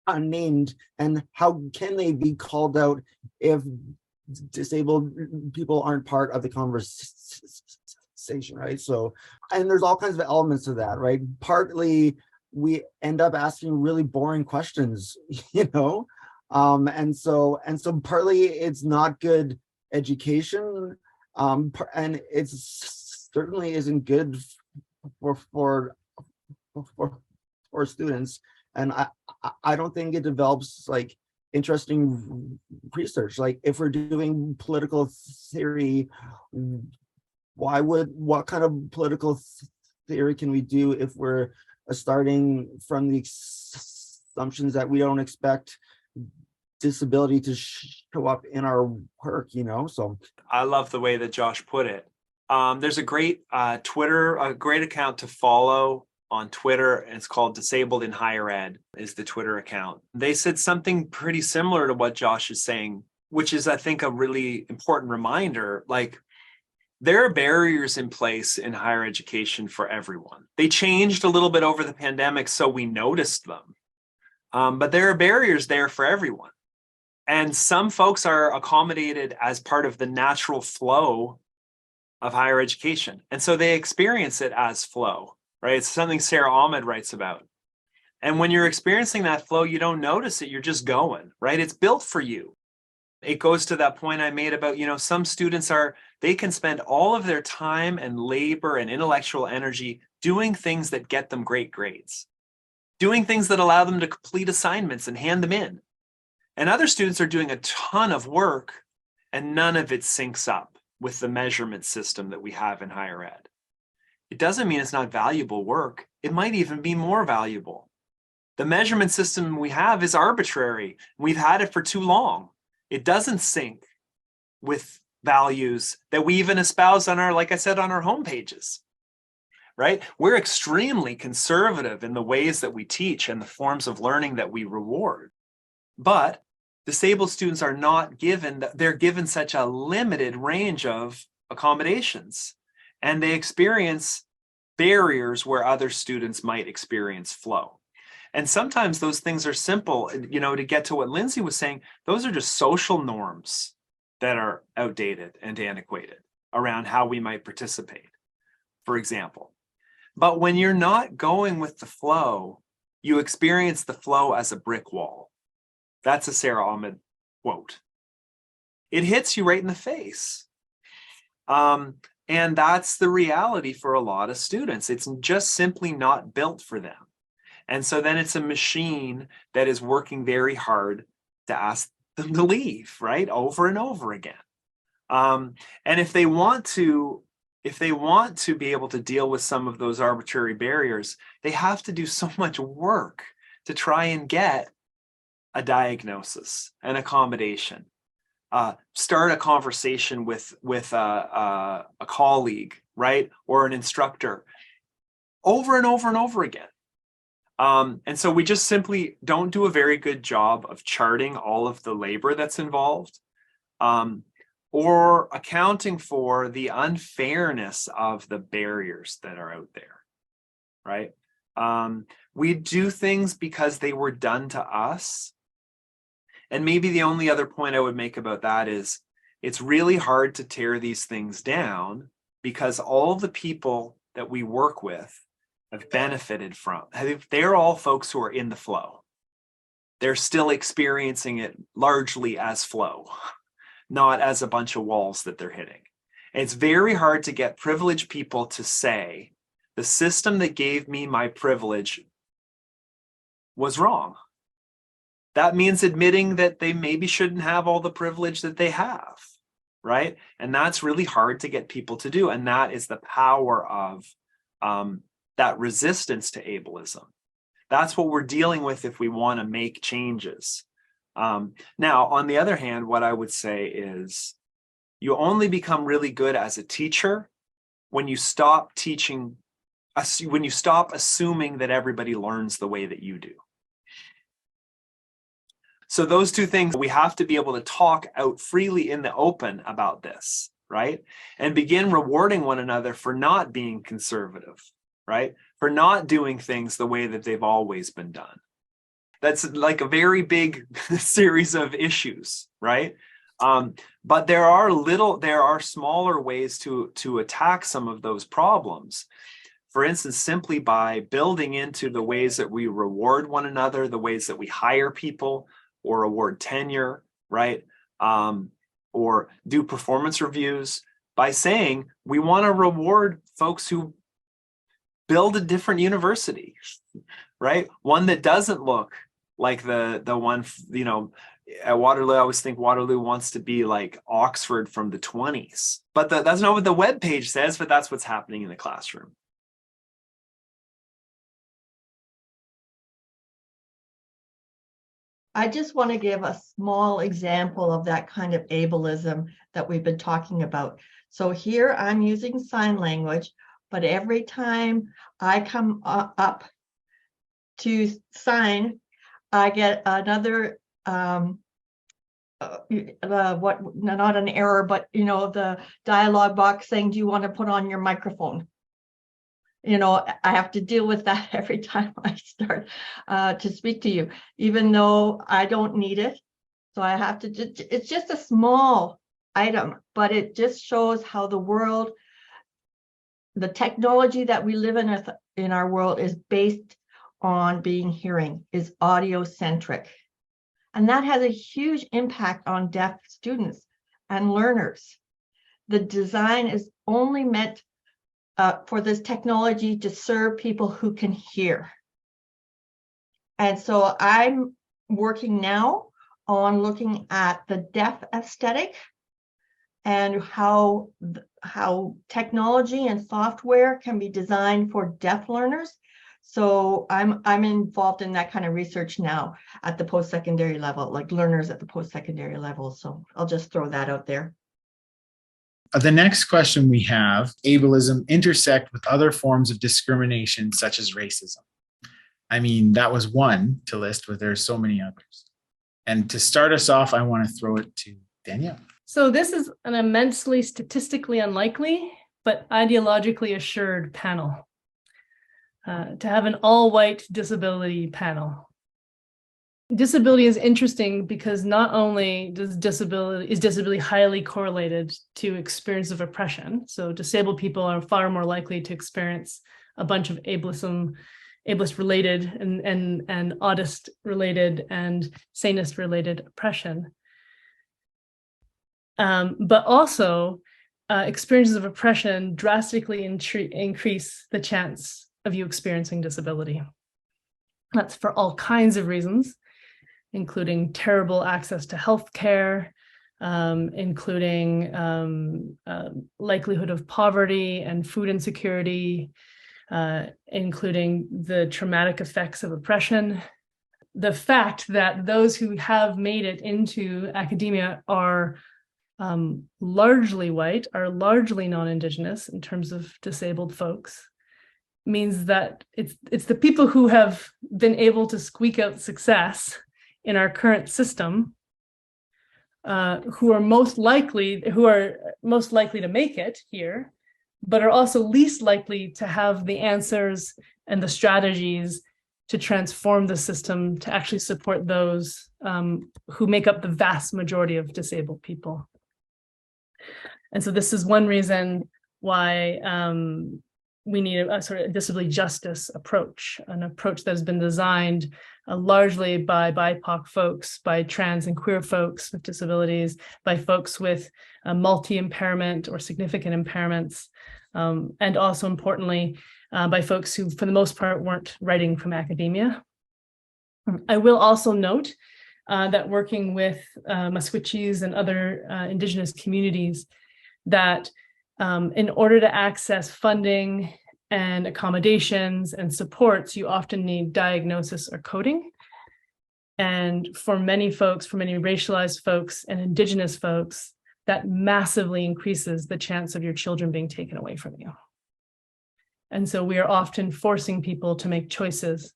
F: unnamed, and how can they be called out if disabled people aren't part of the conversation, right? So, and there's all kinds of elements to that, right? Partly we end up asking really boring questions, you know, and so partly it's not good education, and it's certainly isn't good for students, and I don't think it develops like interesting research. Like if we're doing political theory, what kind of political theory can we do if we're starting from the assumptions that we don't expect disability to show up in our work, you know? So
C: I love the way that Josh put it. There's a great a great account to follow on Twitter, and it's called Disabled in Higher Ed is the Twitter account. They said something pretty similar to what Josh is saying, which is, I think, a really important reminder. Like, there are barriers in place in higher education for everyone. They changed a little bit over the pandemic, so we noticed them. But there are barriers there for everyone. And some folks are accommodated as part of the natural flow of higher education. And so they experience it as flow, right? It's something Sarah Ahmed writes about. And when you're experiencing that flow, you don't notice it, you're just going, right? It's built for you. It goes to that point I made about, you know, some students they can spend all of their time and labor and intellectual energy doing things that get them great grades, doing things that allow them to complete assignments and hand them in. And other students are doing a ton of work and none of it syncs up with the measurement system that we have in higher ed. It doesn't mean it's not valuable work. It might even be more valuable. The measurement system we have is arbitrary. We've had it for too long. It doesn't sync with values that we even espouse on our, like I said, on our home pages, right? We're extremely conservative in the ways that we teach and the forms of learning that we reward. But disabled students are not given, they're given such a limited range of accommodations, and they experience barriers where other students might experience flow. And sometimes those things are simple, you know, to get to what Lindsay was saying, those are just social norms that are outdated and antiquated around how we might participate, for example. But when you're not going with the flow, you experience the flow as a brick wall. That's a Sarah Ahmed quote. It hits you right in the face. And that's the reality for a lot of students. It's just simply not built for them. And so then it's a machine that is working very hard to ask them to leave, right? Over and over again. And if they want to be able to deal with some of those arbitrary barriers, they have to do so much work to try and get a diagnosis, an accommodation, start a conversation with a colleague, right? Or an instructor over and over and over again. And so we just simply don't do a very good job of charting all of the labor that's involved, or accounting for the unfairness of the barriers that are out there, right? We do things because they were done to us. And maybe the only other point I would make about that is it's really hard to tear these things down because all the people that we work with have benefited from. They're all folks who are in the flow. They're still experiencing it largely as flow, not as a bunch of walls that they're hitting. And it's very hard to get privileged people to say, the system that gave me my privilege was wrong. That means admitting that they maybe shouldn't have all the privilege that they have, right? And that's really hard to get people to do. And that is the power of that resistance to ableism. That's what we're dealing with if we want to make changes. Now, on the other hand, what I would say is you only become really good as a teacher when you stop teaching, when you stop assuming that everybody learns the way that you do. So those two things, we have to be able to talk out freely in the open about this, right? And begin rewarding one another for not being conservative, right? For not doing things the way that they've always been done. That's like a very big series of issues, right? But there are smaller ways to attack some of those problems. For instance, simply by building into the ways that we reward one another, the ways that we hire people or award tenure, right? Or do performance reviews, by saying we want to reward folks who build a different university, right? One that doesn't look like the one, you know, at Waterloo. I always think Waterloo wants to be like Oxford from the 20s, but that's not what the web page says, but that's what's happening in the classroom.
E: I just want to give a small example of that kind of ableism that we've been talking about. So here I'm using sign language, but every time I come up to sign, I get another, not an error, but, you know, the dialogue box saying, do you want to put on your microphone? You know, I have to deal with that every time I start to speak to you, even though I don't need it. So I have to, it's just a small item, but it just shows how the world, the technology that we live in our world is based on being hearing, is audio centric. And that has a huge impact on deaf students and learners. The design is only meant for this technology to serve people who can hear. And so I'm working now on looking at the deaf aesthetic and how technology and software can be designed for deaf learners. So I'm involved in that kind of research now at the post-secondary level, like learners at the post-secondary level. So I'll just throw that out there.
D: The next question we have, ableism intersect with other forms of discrimination such as racism. I mean, that was one to list, but there's so many others. And to start us off, I want to throw it to Danielle.
G: So this is an immensely statistically unlikely, but ideologically assured panel. To have an all-white disability panel. Disability is interesting because not only is disability highly correlated to experience of oppression. So disabled people are far more likely to experience a bunch of ableist related and autist related and sanist related oppression. But also experiences of oppression drastically increase the chance of you experiencing disability. That's for all kinds of reasons, including terrible access to healthcare, including likelihood of poverty and food insecurity, including the traumatic effects of oppression. The fact that those who have made it into academia are largely white, are largely non-Indigenous in terms of disabled folks, means that it's the people who have been able to squeak out success in our current system who are most likely to make it here, but are also least likely to have the answers and the strategies to transform the system to actually support those who make up the vast majority of disabled people. And so this is one reason why we need a sort of disability justice approach, an approach that has been designed largely by BIPOC folks, by trans and queer folks with disabilities, by folks with multi-impairment or significant impairments, and also importantly, by folks who, for the most part, weren't writing from academia. I will also note that working with Musqueam and other Indigenous communities, that in order to access funding and accommodations and supports, you often need diagnosis or coding. And for many folks, for many racialized folks and Indigenous folks, that massively increases the chance of your children being taken away from you. And so we are often forcing people to make choices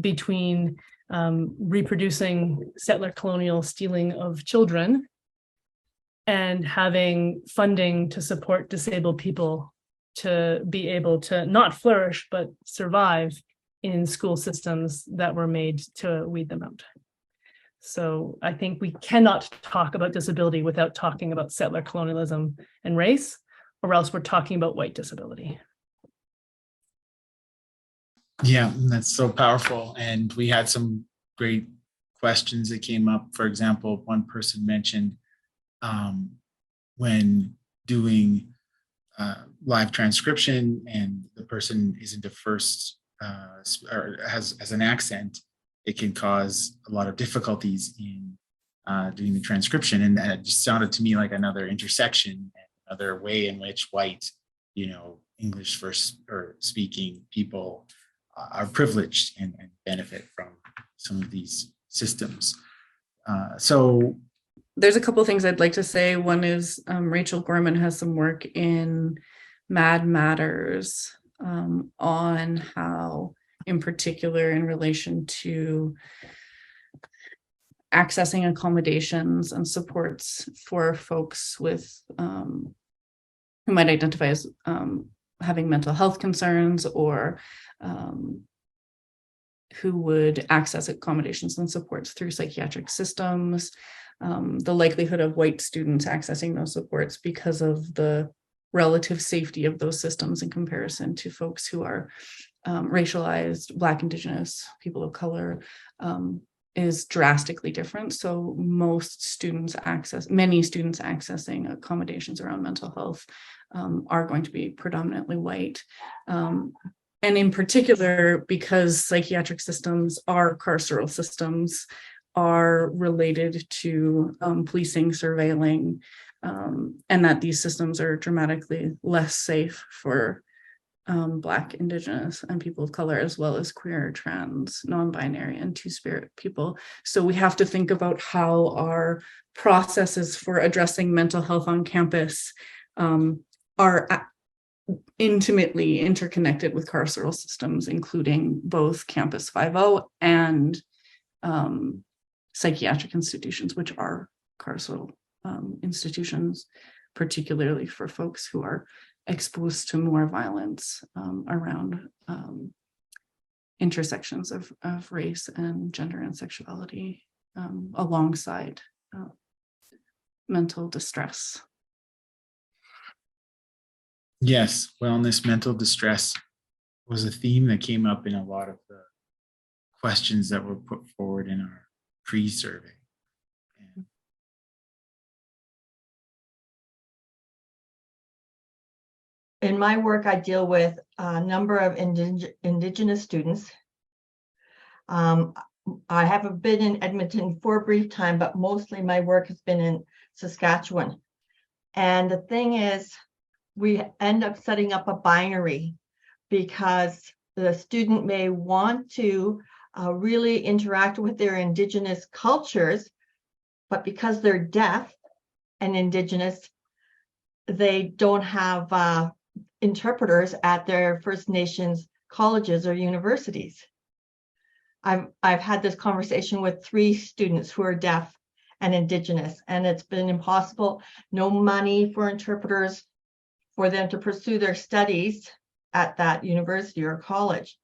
G: between reproducing settler colonial stealing of children and having funding to support disabled people to be able to not flourish, but survive in school systems that were made to weed them out. So I think we cannot talk about disability without talking about settler colonialism and race, or else we're talking about white disability.
D: Yeah, that's so powerful. And we had some great questions that came up. For example, one person mentioned when doing live transcription and the person isn't the first or has an accent, it can cause a lot of difficulties in doing the transcription. And that just sounded to me like another intersection, another way in which white, English first or speaking people are privileged and benefit from some of these systems. So
B: there's a couple of things I'd like to say. One is Rachel Gorman has some work in Mad Matters on how, in particular, in relation to accessing accommodations and supports for folks with who might identify as having mental health concerns, or who would access accommodations and supports through psychiatric systems, the likelihood of white students accessing those supports because of the relative safety of those systems in comparison to folks who are racialized, Black, Indigenous, people of color, is drastically different. So many students accessing accommodations around mental health are going to be predominantly white. And in particular, because psychiatric systems are carceral systems, are related to policing, surveilling, and that these systems are dramatically less safe for Black, Indigenous, and people of color, as well as queer, trans, non-binary, and two-spirit people. So we have to think about how our processes for addressing mental health on campus are intimately interconnected with carceral systems, including both Campus 5.0 and psychiatric institutions, which are carceral institutions, particularly for folks who are exposed to more violence around intersections of race and gender and sexuality, alongside mental distress.
D: yes, wellness, mental distress was a theme that came up in a lot of the questions that were put forward in our pre-survey.
E: In my work, I deal with a number of Indigenous students. I haven't been in Edmonton for a brief time, but mostly my work has been in Saskatchewan. And the thing is, we end up setting up a binary because the student may want to really interact with their Indigenous cultures, but because they're deaf and Indigenous, they don't have interpreters at their First Nations colleges or universities. I've had this conversation with 3 students who are deaf and Indigenous, and it's been impossible. No money for interpreters for them to pursue their studies at that university or college.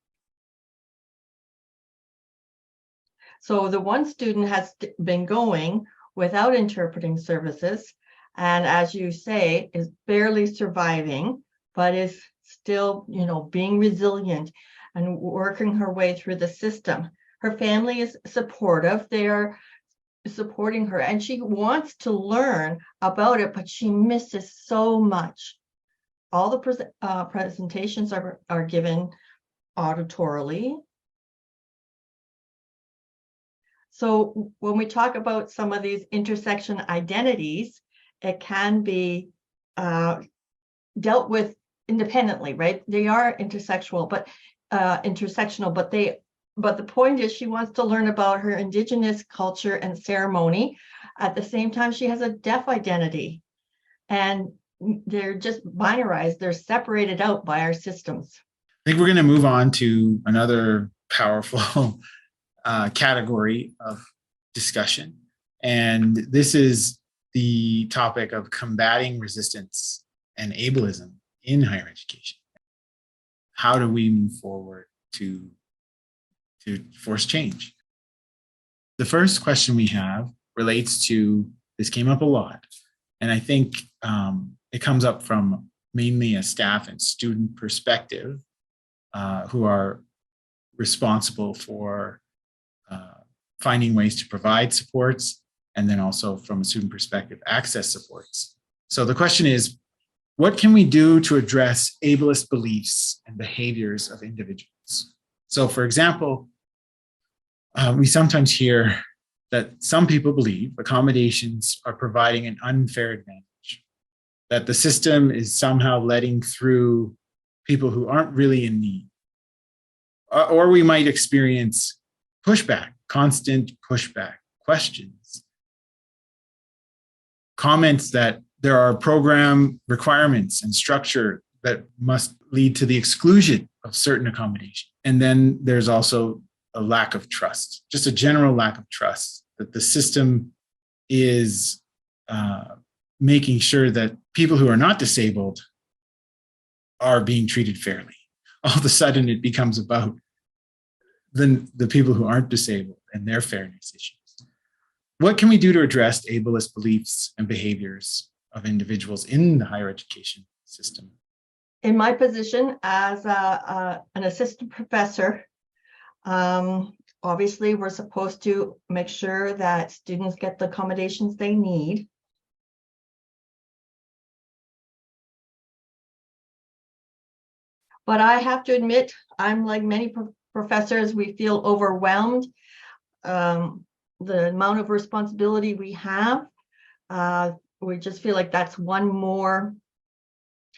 E: So the one student has been going without interpreting services, and as you say, is barely surviving, but is still, being resilient and working her way through the system. Her family is supportive. They are supporting her, and she wants to learn about it, but she misses so much. All the presentations are given auditorily. So when we talk about some of these intersection identities, it can be dealt with independently, right? They are intersectional, but the point is she wants to learn about her Indigenous culture and ceremony. At the same time, she has a deaf identity, and they're just binarized. They're separated out by our systems.
D: I think we're going to move on to another powerful category of discussion. And this is the topic of combating resistance and ableism in higher education. How do we move forward to force change? The first question we have relates to, this came up a lot, and I think it comes up from mainly a staff and student perspective who are responsible for finding ways to provide supports, and then also from a student perspective, access supports. So the question is, what can we do to address ableist beliefs and behaviors of individuals? So for example, we sometimes hear that some people believe accommodations are providing an unfair advantage, that the system is somehow letting through people who aren't really in need. Or we might experience pushback, constant pushback, questions, comments that there are program requirements and structure that must lead to the exclusion of certain accommodation. And then there's also a lack of trust, just a general lack of trust that the system is making sure that people who are not disabled are being treated fairly. All of a sudden, it becomes about the people who aren't disabled and their fairness issues. What can we do to address ableist beliefs and behaviors of individuals in the higher education system?
E: In my position as an assistant professor, obviously we're supposed to make sure that students get the accommodations they need. But I have to admit, I'm like many professors, we feel overwhelmed. The amount of responsibility we have, we just feel like that's one more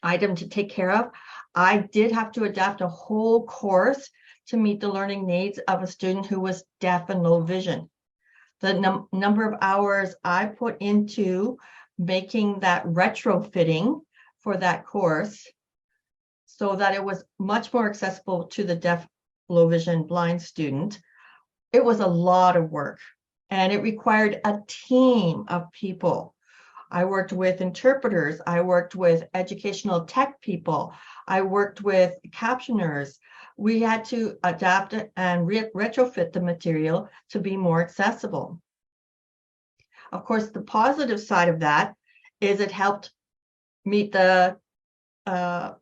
E: item to take care of. I did have to adapt a whole course to meet the learning needs of a student who was deaf and low vision. The number of hours I put into making that retrofitting for that course so that it was much more accessible to the deaf, low vision, blind student, it was a lot of work, and it required a team of people. I worked with interpreters, I worked with educational tech people, I worked with captioners. We had to adapt it and retrofit the material to be more accessible. Of course, the positive side of that is it helped meet the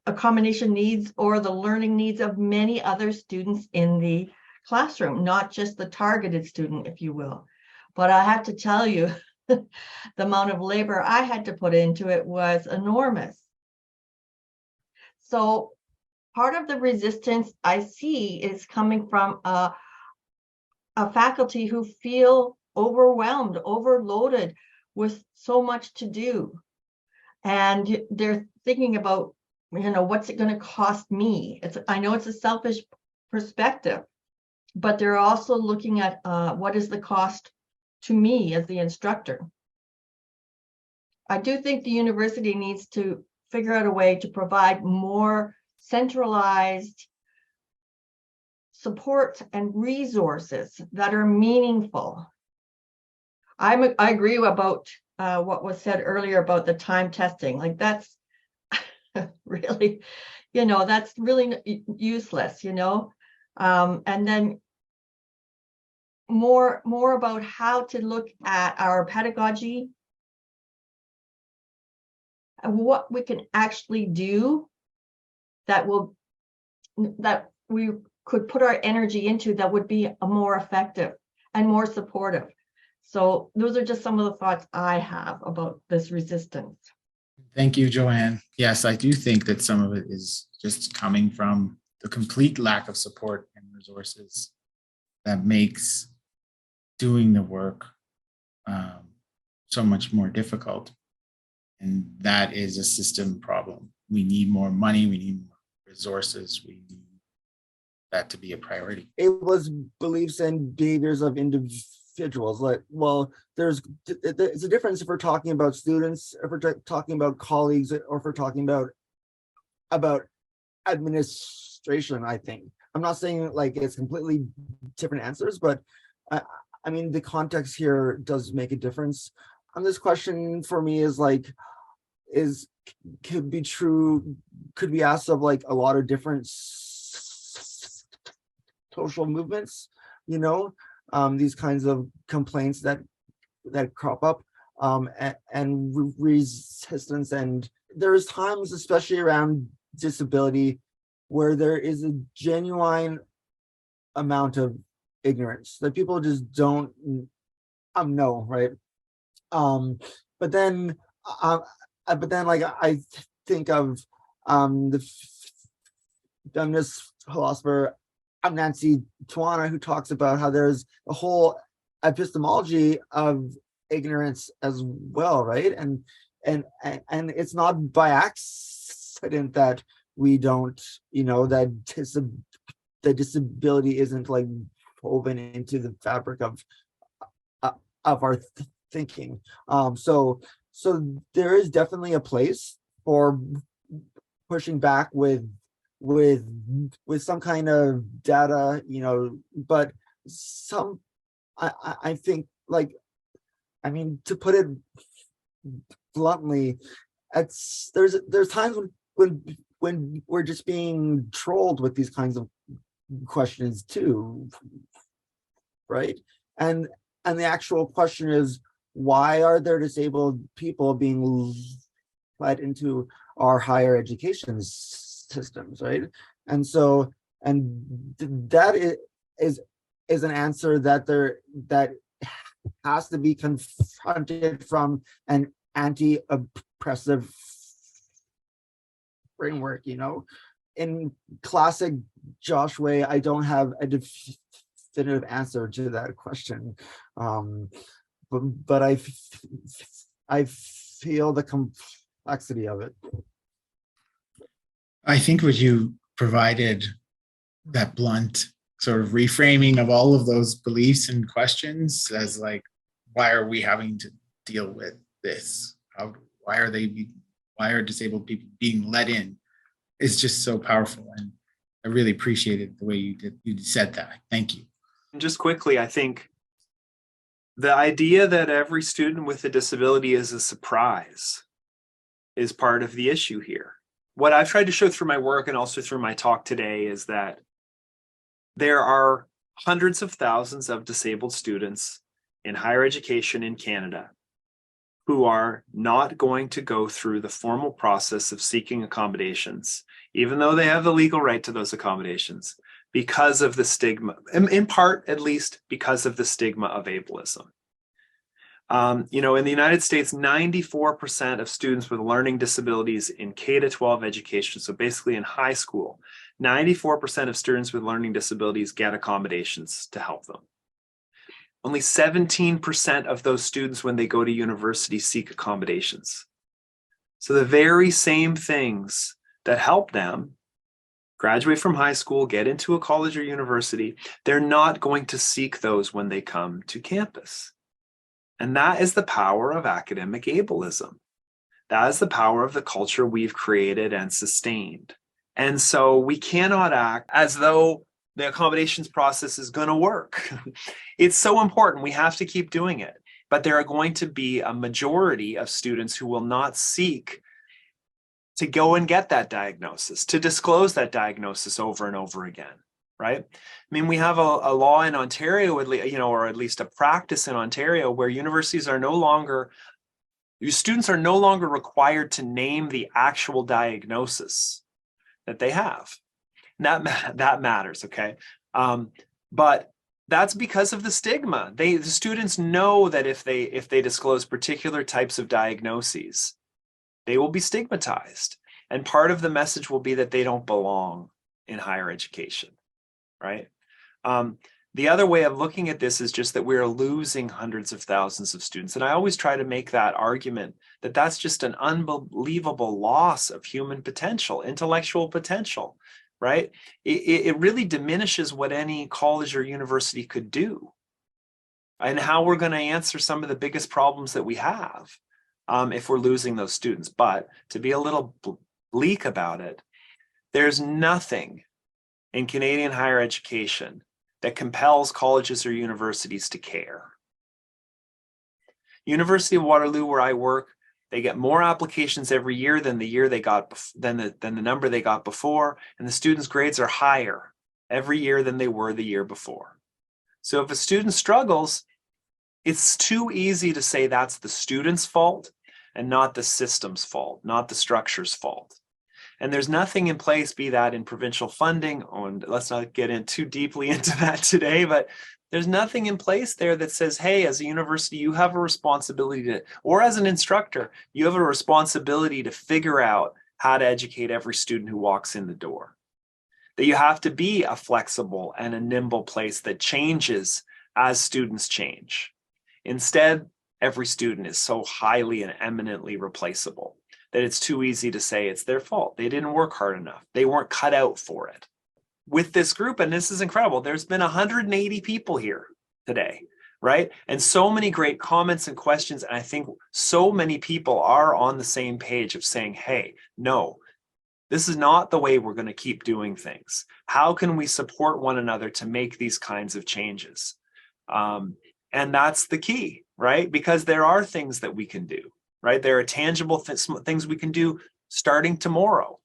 E: accommodation needs or the learning needs of many other students in the classroom, not just the targeted student, if you will. But I have to tell you, the amount of labor I had to put into it was enormous. So part of the resistance I see is coming from a faculty who feel overwhelmed, overloaded with so much to do. And they're thinking about, what's it going to cost me? I know it's a selfish perspective, but they're also looking at what is the cost to me as the instructor. I do think the university needs to figure out a way to provide more centralized support and resources that are meaningful. I agree about what was said earlier about the time testing. Like that's really, that's really useless, and then more about how to look at our pedagogy and what we can actually do that we could put our energy into that would be more effective and more supportive. So those are just some of the thoughts I have about this resistance.
D: Thank you, Joanne. Yes, I do think that some of it is just coming from the complete lack of support and resources that makes doing the work so much more difficult. And that is a system problem. We need more money, we need more resources, we need that to be a priority.
F: Ableist beliefs and behaviors of individuals. Like, well, there's a difference if we're talking about students, if we're talking about colleagues, or if we're talking about administration. I think I'm not saying like it's completely different answers, but I mean the context here does make a difference. And this question for me is like, could be asked of like a lot of different social movements, you know, these kinds of complaints that crop up, and resistance. And there's times, especially around disability, where there is a genuine amount of ignorance that people just don't know, right? But then like I think of the feminist philosopher Nancy Tuana, who talks about how there's a whole epistemology of ignorance as well, right? And it's not by accident that we don't, you know, that disability isn't like woven into the fabric of our thinking. So there is definitely a place for pushing back with some kind of data, you know, but I think, like, I mean, to put it bluntly, there's times when we're just being trolled with these kinds of questions too, right? And the actual question is, why are there disabled people being led into our higher education systems, right? And so, and that is an answer that has to be confronted from an anti-oppressive framework, you know. In classic Josh way, I don't have a definitive answer to that question, but I feel the complexity of it.
D: I think what you provided, that blunt sort of reframing of all of those beliefs and questions as like, why are we having to deal with this? Why are disabled people being let in? Is just so powerful. And I really appreciated the way you said that. Thank you.
C: And just quickly, I think the idea that every student with a disability is a surprise is part of the issue here. What I've tried to show through my work and also through my talk today is that there are hundreds of thousands of disabled students in higher education in Canada who are not going to go through the formal process of seeking accommodations, even though they have the legal right to those accommodations, because of the stigma, in part at least because of the stigma of ableism. You know, in the United States, 94% of students with learning disabilities in K-12 education, so basically in high school, 94% of students with learning disabilities get accommodations to help them. Only 17% of those students, when they go to university, seek accommodations. So the very same things that help them graduate from high school, get into a college or university, they're not going to seek those when they come to campus. And that is the power of academic ableism. That is the power of the culture we've created and sustained. And so we cannot act as though the accommodations process is going to work. It's so important. We have to keep doing it. But there are going to be a majority of students who will not seek to go and get that diagnosis, to disclose that diagnosis over and over again, right? I mean, we have a law in Ontario, you know, or at least a practice in Ontario where universities are no longer, your students are no longer required to name the actual diagnosis. that they have. And that matters, okay? But that's because of the stigma. The students know that if they disclose particular types of diagnoses, they will be stigmatized. And part of the message will be that they don't belong in higher education, right? The other way of looking at this is just that we're losing hundreds of thousands of students. And I always try to make that argument that that's just an unbelievable loss of human potential, intellectual potential, right? It really diminishes what any college or university could do and how we're going to answer some of the biggest problems that we have if we're losing those students. But to be a little bleak about it, there's nothing in Canadian higher education that compels colleges or universities to care. University of Waterloo, where I work, they get more applications every year than the year they got than the number they got before, and the students' grades are higher every year than they were the year before. So if a student struggles, it's too easy to say that's the student's fault and not the system's fault, not the structure's fault. And there's nothing in place, be that in provincial funding, and let's not get in too deeply into that today, but there's nothing in place there that says, hey, as a university, you have a responsibility to, or as an instructor, you have a responsibility to figure out how to educate every student who walks in the door. That you have to be a flexible and a nimble place that changes as students change. Instead, every student is so highly and eminently replaceable that it's too easy to say it's their fault. They didn't work hard enough. They weren't cut out for it. With this group, and this is incredible, there's been 180 people here today, right? And so many great comments and questions. And I think so many people are on the same page of saying, hey, no, this is not the way we're going to keep doing things. How can we support one another to make these kinds of changes? And that's the key, right? Because there are things that we can do. Right? There are tangible things we can do starting tomorrow.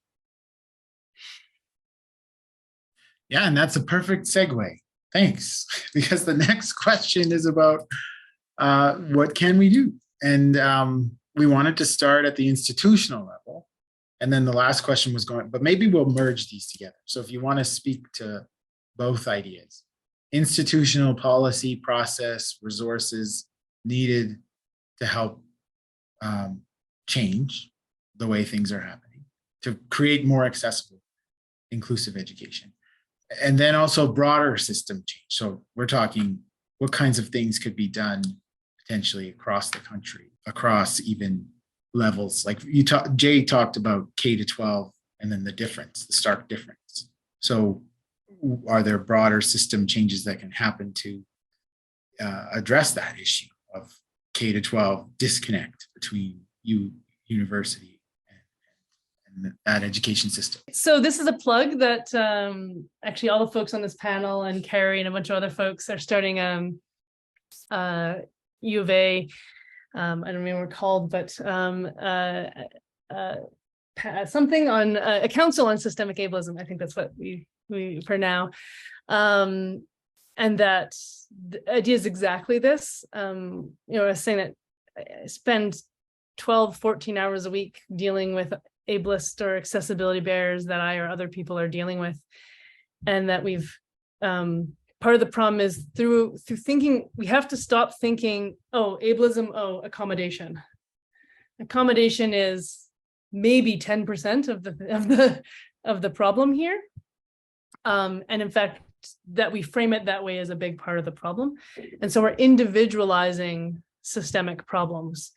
D: Yeah, and that's a perfect segue. Thanks. Because the next question is about what can we do? And we wanted to start at the institutional level. And then the last question was going, but maybe we'll merge these together. So if you want to speak to both ideas, institutional policy, process, resources needed to help change the way things are happening, to create more accessible, inclusive education. And then also broader system change. So we're talking what kinds of things could be done potentially across the country, across even levels. Like Jay talked about K-12 and then the stark difference. So are there broader system changes that can happen to address that issue of K-12 disconnect between university and that education system?
G: So this is a plug that actually all the folks on this panel and Carrie and a bunch of other folks are starting U of A, I don't remember what it's called, but something on a council on systemic ableism. I think that's what we for now. And that the idea is exactly this. I was saying that I spend 12, 14 hours a week dealing with ableist or accessibility barriers that I or other people are dealing with. And that we've, part of the problem is through thinking, we have to stop thinking, oh, ableism, oh, accommodation. Accommodation is maybe 10% of the problem here. And in fact, that we frame it that way is a big part of the problem. And so we're individualizing systemic problems.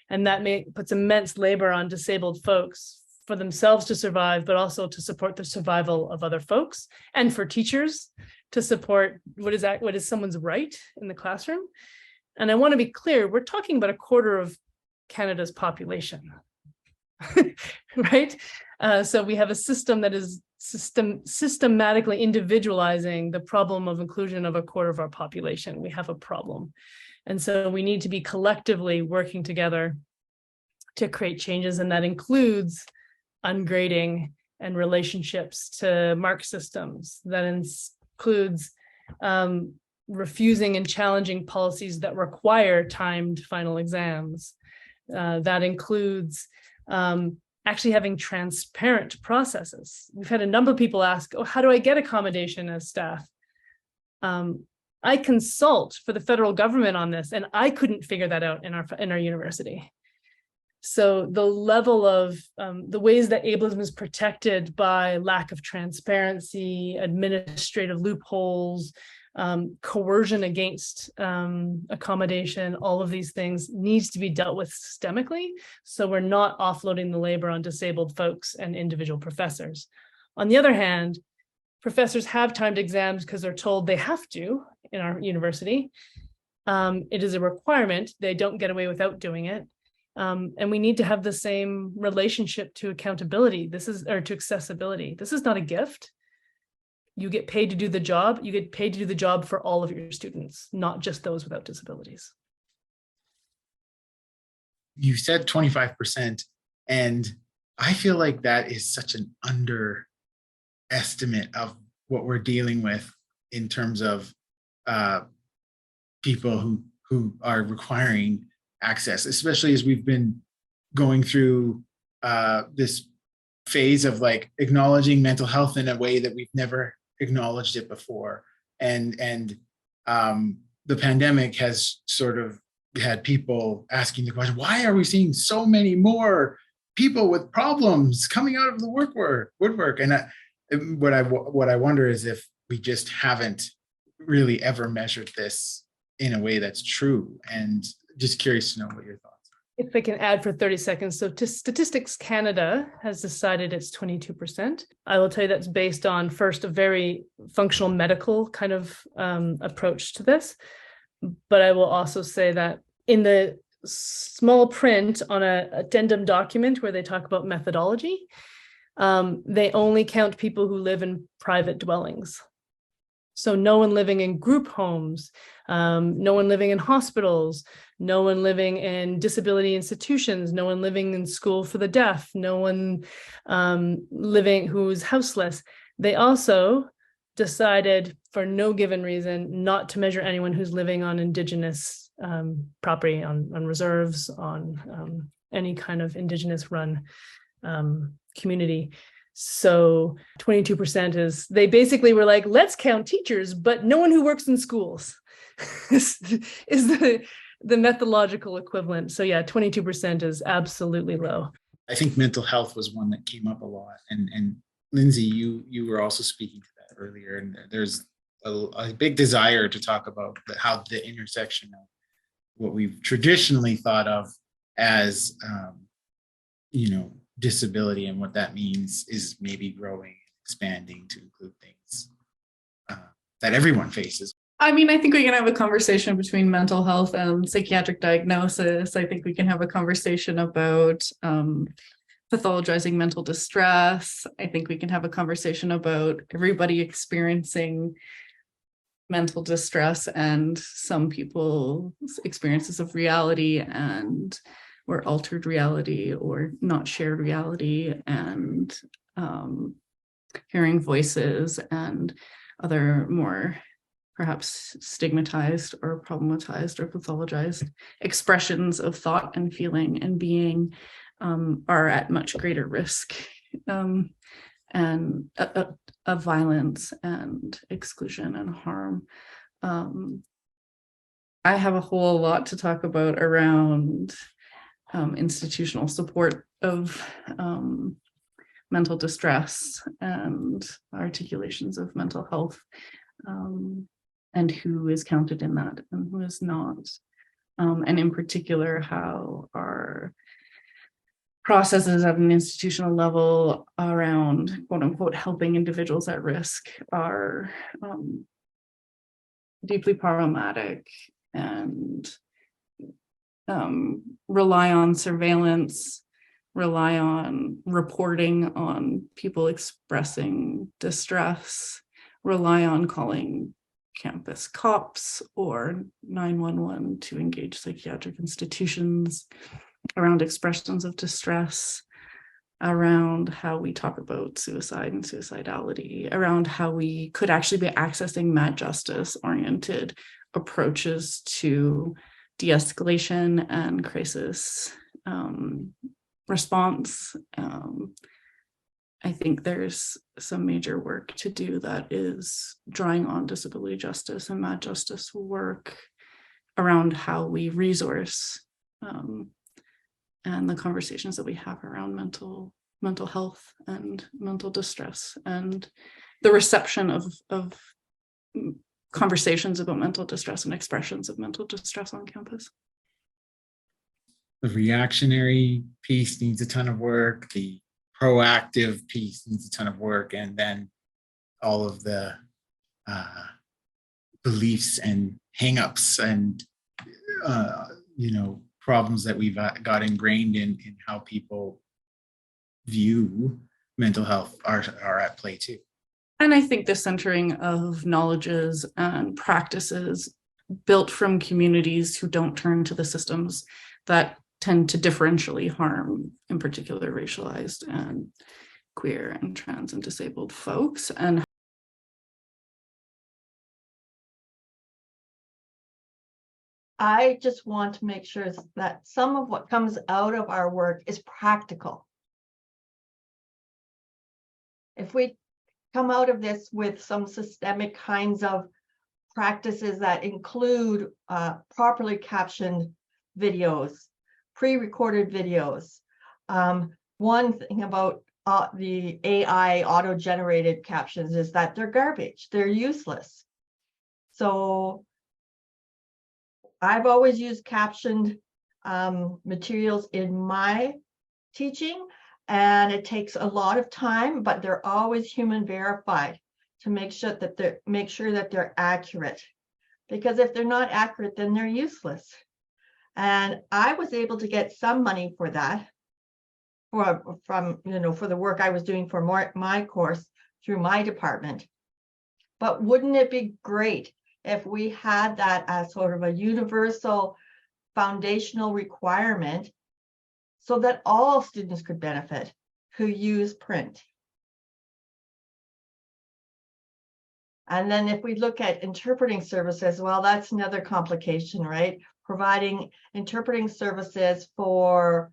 G: And that puts immense labor on disabled folks for themselves to survive, but also to support the survival of other folks, and for teachers to support what is someone's right in the classroom. And I want to be clear, we're talking about a quarter of Canada's population, right? So we have a system that is systematically individualizing the problem of inclusion of a quarter of our population. We have a problem. And so we need to be collectively working together to create changes. And that includes ungrading and relationships to mark systems. That includes refusing and challenging policies that require timed final exams. That includes actually having transparent processes. We've had a number of people ask, oh, how do I get accommodation as staff? I consult for the federal government on this, and I couldn't figure that out in our university. So the level of the ways that ableism is protected by lack of transparency, administrative loopholes, coercion against accommodation, all of these things needs to be dealt with systemically. So we're not offloading the labor on disabled folks and individual professors. On the other hand, professors have timed exams because they're told they have to in our university. It is a requirement. They don't get away without doing it. And we need to have the same relationship to accountability. Or to accessibility. This is not a gift. You get paid to do the job. You get paid to do the job for all of your students, not just those without disabilities.
D: You said 25%, and I feel like that is such an underestimate of what we're dealing with in terms of people who are requiring access, especially as we've been going through this phase of like acknowledging mental health in a way that we've never acknowledged it before. And the pandemic has sort of had people asking the question, why are we seeing so many more people with problems coming out of the woodwork? And what I wonder is if we just haven't really ever measured this in a way that's true. And just curious to know what your thoughts are.
G: If I can add for 30 seconds. So Statistics Canada has decided it's 22%. I will tell you that's based on first a very functional medical kind of approach to this. But I will also say that in the small print on an addendum document where they talk about methodology, they only count people who live in private dwellings. So no one living in group homes, no one living in hospitals, no one living in disability institutions, no one living in school for the deaf, no one living who's houseless. They also decided for no given reason not to measure anyone who's living on Indigenous property, on reserves, on any kind of Indigenous run community. So 22% is, they basically were like, let's count teachers, but no one who works in schools is the methodological equivalent. So yeah, 22% is absolutely low.
D: I think mental health was one that came up a lot. And Lindsay, you were also speaking to that earlier. And there's a big desire to talk about how the intersection of what we've traditionally thought of as, disability and what that means is maybe growing, expanding to include things that everyone faces.
B: I mean, I think we can have a conversation between mental health and psychiatric diagnosis. I think we can have a conversation about pathologizing mental distress. I think we can have a conversation about everybody experiencing mental distress and some people's experiences of reality and or altered reality or not shared reality, and hearing voices and other more perhaps stigmatized or problematized or pathologized expressions of thought and feeling and being are at much greater risk and of violence and exclusion and harm. I have a whole lot to talk about around institutional support of mental distress and articulations of mental health, and who is counted in that and who is not, and in particular how our processes at an institutional level around quote unquote helping individuals at risk are deeply problematic and rely on surveillance, rely on reporting on people expressing distress, rely on calling campus cops or 911 to engage psychiatric institutions around expressions of distress, around how we talk about suicide and suicidality, around how we could actually be accessing mad justice-oriented approaches to de-escalation and crisis response. I think there's some major work to do that is drawing on disability justice and mad justice work around how we resource and the conversations that we have around mental health and mental distress and the reception of conversations about mental distress and expressions of mental distress on campus.
D: The reactionary piece needs a ton of work. The proactive piece needs a ton of work. And then all of the beliefs and hangups and, problems that we've got ingrained in how people view mental health are at play too.
B: And I think the centering of knowledges and practices built from communities who don't turn to the systems that tend to differentially harm, in particular, racialized and queer and trans and disabled folks. And
E: I just want to make sure that some of what comes out of our work is practical. If we come out of this with some systemic kinds of practices that include properly captioned videos, pre-recorded videos. One thing about the AI auto-generated captions is that they're garbage, they're useless. So I've always used captioned materials in my teaching, and it takes a lot of time, but they're always human verified to make sure that they're accurate. Because if they're not accurate, then they're useless. And I was able to get some money for that, for the work I was doing for my course through my department. But wouldn't it be great if we had that as sort of a universal foundational requirement so that all students could benefit who use print? And then if we look at interpreting services, well, that's another complication, right? Providing interpreting services for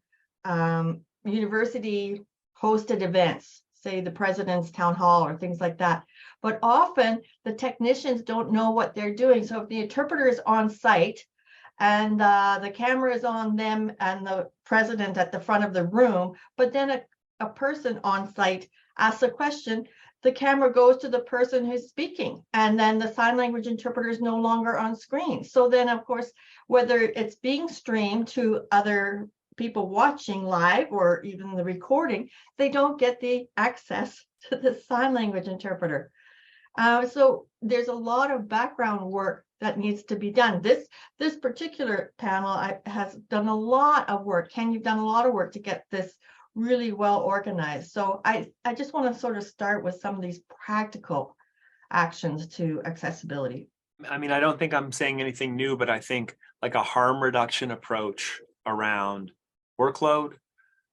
E: university hosted events, say the president's town hall or things like that. But often the technicians don't know what they're doing. So if the interpreter is on site and the camera is on them and the president at the front of the room, but then a person on site asks a question, the camera goes to the person who's speaking, and then the sign language interpreter is no longer on screen. So then, of course, whether it's being streamed to other people watching live or even the recording, they don't get the access to the sign language interpreter. So there's a lot of background work that needs to be done. This particular panel has done a lot of work. Ken, you've done a lot of work to get this really well organized. So I just want to sort of start with some of these practical actions to accessibility.
C: I mean, I don't think I'm saying anything new, but I think like a harm reduction approach around workload,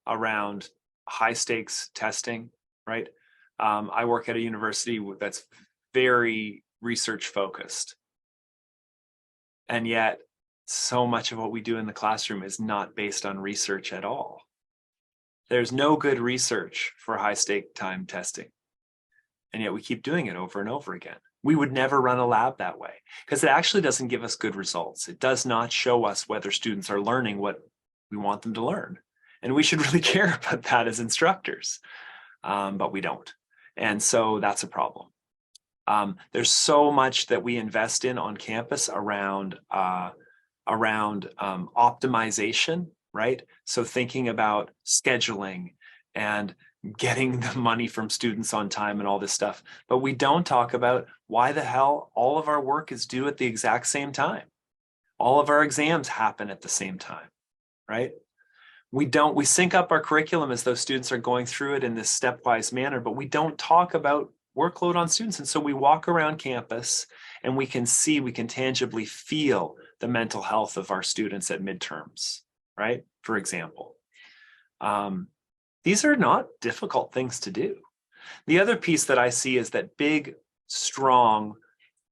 C: around high stakes testing, right? I work at a university that's very research focused. And yet so much of what we do in the classroom is not based on research at all. There's no good research for high stake time testing. And yet we keep doing it over and over again. We would never run a lab that way because it actually doesn't give us good results. It does not show us whether students are learning what we want them to learn. And we should really care about that as instructors, but we don't. And so that's a problem. There's so much that we invest in on campus around optimization, right? So thinking about scheduling and getting the money from students on time and all this stuff. But we don't talk about why the hell all of our work is due at the exact same time. All of our exams happen at the same time, right? We sync up our curriculum as though students are going through it in this stepwise manner, but we don't talk about workload on students. And so we walk around campus and we can tangibly feel the mental health of our students at midterms, right? For example, these are not difficult things to do. The other piece that I see is that big, strong,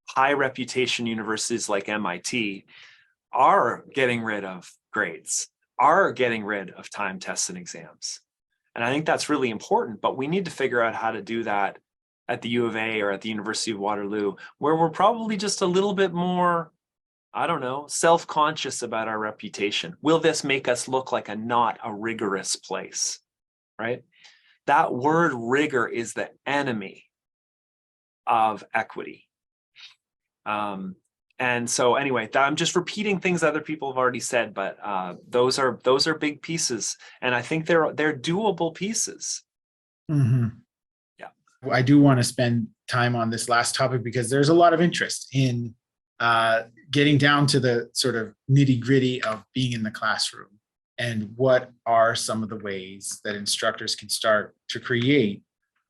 C: high reputation universities like MIT are getting rid of grades. are getting rid of time tests and exams. And I think that's really important, but we need to figure out how to do that at the U of A or at the University of Waterloo, where we're probably just a little bit more, I don't know, self-conscious about our reputation. Will this make us look like not a rigorous place, right? That word rigor is the enemy of equity. And so anyway, I'm just repeating things other people have already said, but those are big pieces, and I think they're doable pieces.
D: Mhm.
C: Yeah.
D: I do want to spend time on this last topic because there's a lot of interest in getting down to the sort of nitty-gritty of being in the classroom, and what are some of the ways that instructors can start to create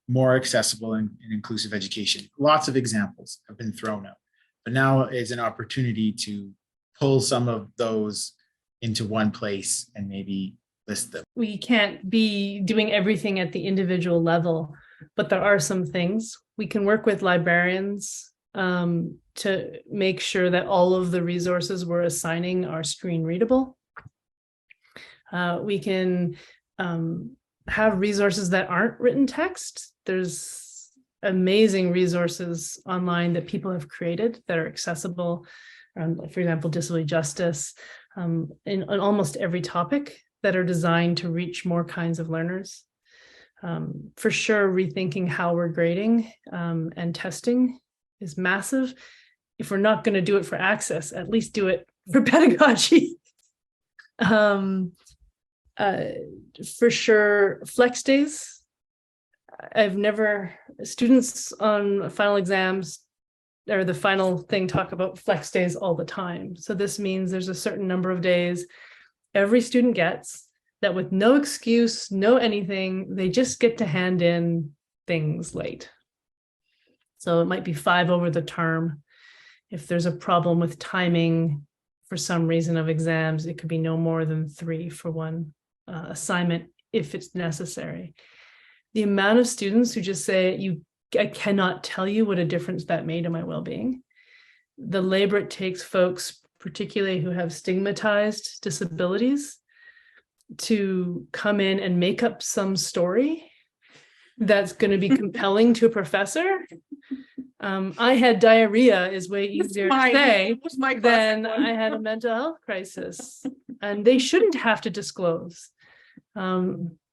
D: more accessible and inclusive education. Lots of examples have been thrown out, but now is an opportunity to pull some of those into one place and maybe list them.
G: We can't be doing everything at the individual level, but there are some things. We can work with librarians to make sure that all of the resources we're assigning are screen readable. We can have resources that aren't written text. There's amazing resources online that people have created that are accessible, for example, disability justice, in on almost every topic, that are designed to reach more kinds of learners. For sure, rethinking how we're grading and testing is massive. If we're not going to do it for access, at least do it for pedagogy. For sure, flex days. Students on final exams or the final thing talk about flex days all the time. So this means there's a certain number of days every student gets that, with no excuse, no anything, they just get to hand in things late. So it might be 5 over the term. If there's a problem with timing for some reason of exams, it could be no more than 3 for one assignment if it's necessary. The amount of students who just say, I cannot tell you what a difference that made in my well-being. The labor it takes folks, particularly who have stigmatized disabilities, to come in and make up some story that's going to be compelling to a professor. I had diarrhea is way easier to say than I had a mental health crisis, and they shouldn't have to disclose.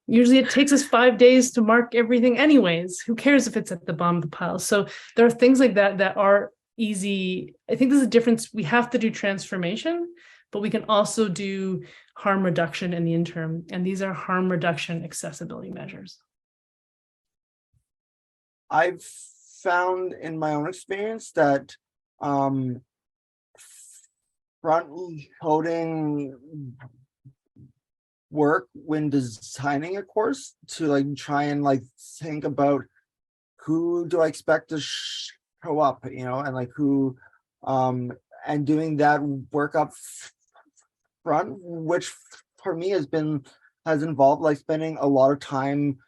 G: Usually it takes us 5 days to mark everything anyways. Who cares if it's at the bottom of the pile? So there are things like that that are easy. I think there's a difference. We have to do transformation, but we can also do harm reduction in the interim. And these are harm reduction accessibility measures.
F: I've found in my own experience that front-loading work when designing a course to like try and like think about who do I expect to show up, you know, and like who and doing that work up front, which for me has involved like spending a lot of time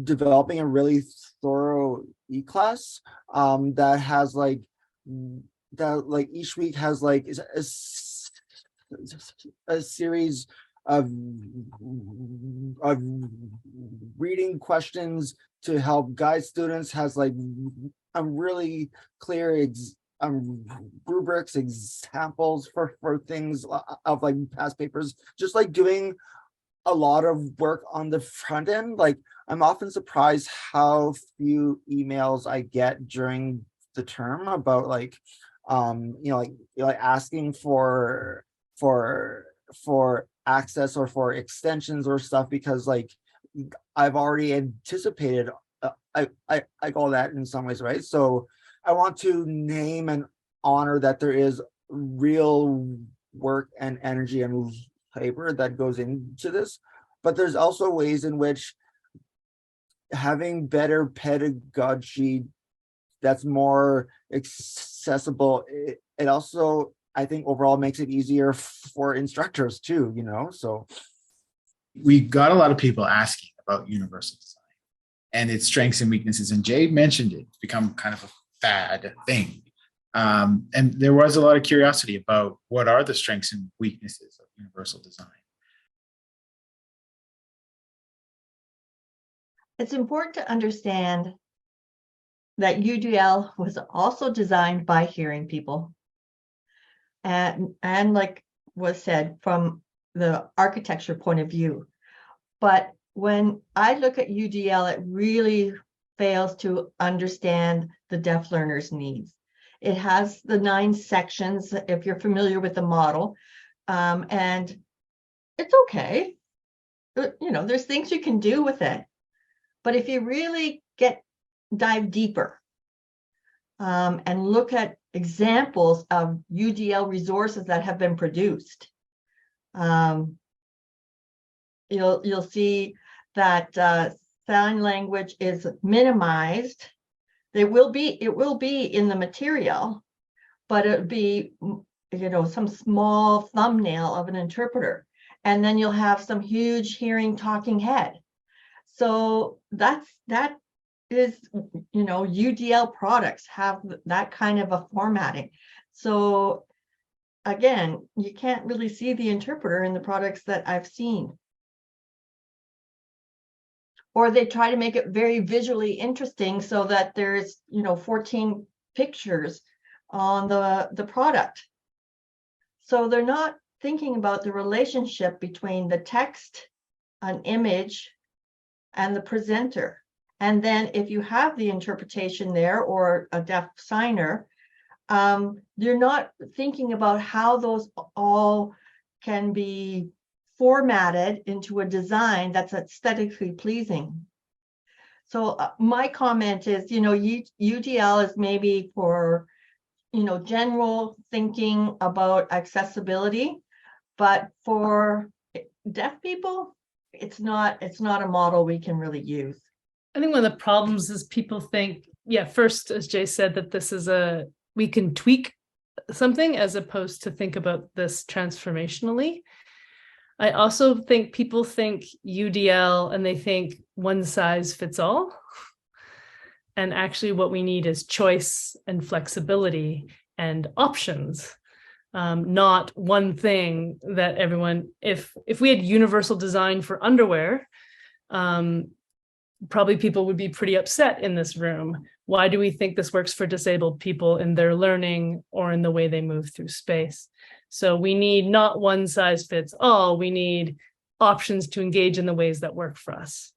F: developing a really thorough e-class that has like each week has like a series of reading questions to help guide students, has like a really clear rubrics, examples for things of like past papers, just like doing a lot of work on the front end. Like I'm often surprised how few emails I get during the term about like like asking for access or for extensions or stuff, because like I've already anticipated I call that in some ways, right? So I want to name and honor that there is real work and energy and labor that goes into this, but there's also ways in which having better pedagogy that's more accessible, it also, I think, overall makes it easier for instructors too, you know. So
D: we got a lot of people asking about universal design and its strengths and weaknesses, and Jay mentioned it. It's become kind of a fad thing. And there was a lot of curiosity about what are the strengths and weaknesses of universal design.
E: It's important to understand that UDL was also designed by hearing people. And like was said, from the architecture point of view. But when I look at UDL, it really fails to understand the deaf learner's needs. It has the 9 sections, if you're familiar with the model, and it's okay. You know, there's things you can do with it. But if you really dive deeper and look at examples of UDL resources that have been produced, you'll see that sign language is minimized. It will be in the material, but it'll be, you know, some small thumbnail of an interpreter, and then you'll have some huge hearing talking head. So that is, you know, UDL products have that kind of a formatting. So again, you can't really see the interpreter in the products that I've seen. Or they try to make it very visually interesting so that there's, you know, 14 pictures on the product. So they're not thinking about the relationship between the text, an image, and the presenter. And then if you have the interpretation there or a deaf signer, you're not thinking about how those all can be formatted into a design that's aesthetically pleasing. So my comment is, you know, UDL is maybe for, you know, general thinking about accessibility, but for deaf people, it's not a model we can really use.
G: I think one of the problems is people think, yeah, first, as Jay said, that this is we can tweak something as opposed to think about this transformationally. I also think people think UDL and they think one size fits all. And actually what we need is choice and flexibility and options, not one thing that everyone, if we had universal design for underwear, probably people would be pretty upset in this room. Why do we think this works for disabled people in their learning or in the way they move through space? So we need not one size fits all. We need options to engage in the ways that work for us.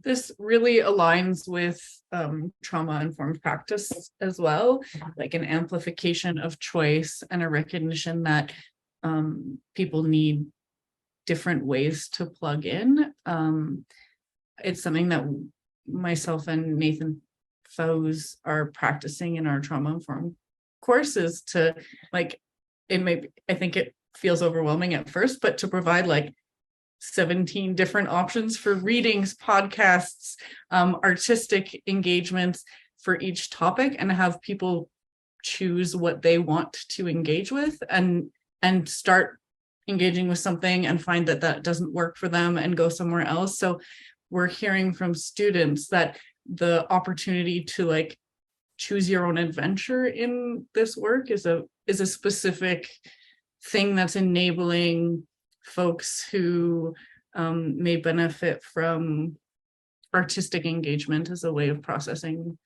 B: This really aligns with trauma-informed practice as well, like an amplification of choice and a recognition that people need different ways to plug in. It's something that myself and Nathan Foes are practicing in our trauma-informed courses to, like, I think it feels overwhelming at first, but to provide like 17 different options for readings, podcasts, artistic engagements for each topic, and have people choose what they want to engage with and start engaging with something and find that doesn't work for them and go somewhere else. So we're hearing from students that the opportunity to like choose your own adventure in this work is a specific thing that's enabling folks who may benefit from artistic engagement as a way of processing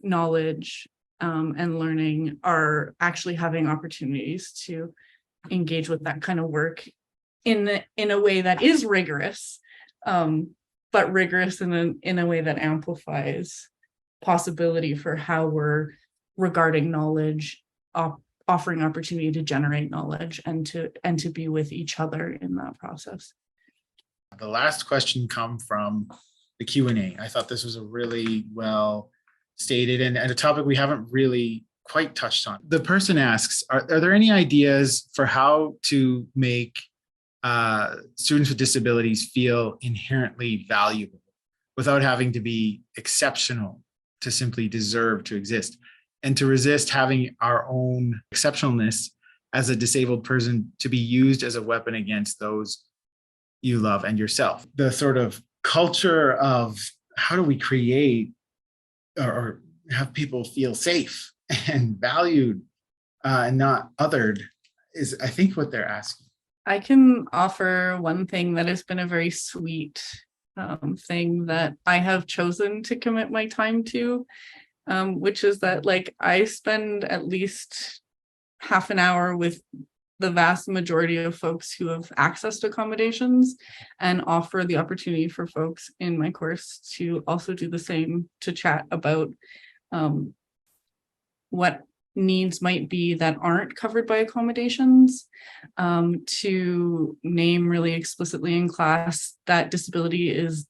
B: knowledge and learning, are actually having opportunities to engage with that kind of work in a way that is rigorous, but rigorous in a way that amplifies possibility for how we're regarding knowledge, offering opportunity to generate knowledge and to be with each other in that process.
D: The last question come from the Q&A. I thought this was a really well stated and a topic we haven't really quite touched on. The person asks, are there any ideas for how to make students with disabilities feel inherently valuable without having to be exceptional to simply deserve to exist, and to resist having our own exceptionalness as a disabled person to be used as a weapon against those you love and yourself? The sort of culture of how do we create or have people feel safe and valued and not othered is, I think, what they're asking.
B: I can offer one thing that has been a very sweet thing that I have chosen to commit my time to, which is that like I spend at least half an hour with the vast majority of folks who have access to accommodations, and offer the opportunity for folks in my course to also do the same, to chat about what needs might be that aren't covered by accommodations, to name really explicitly in class that disability is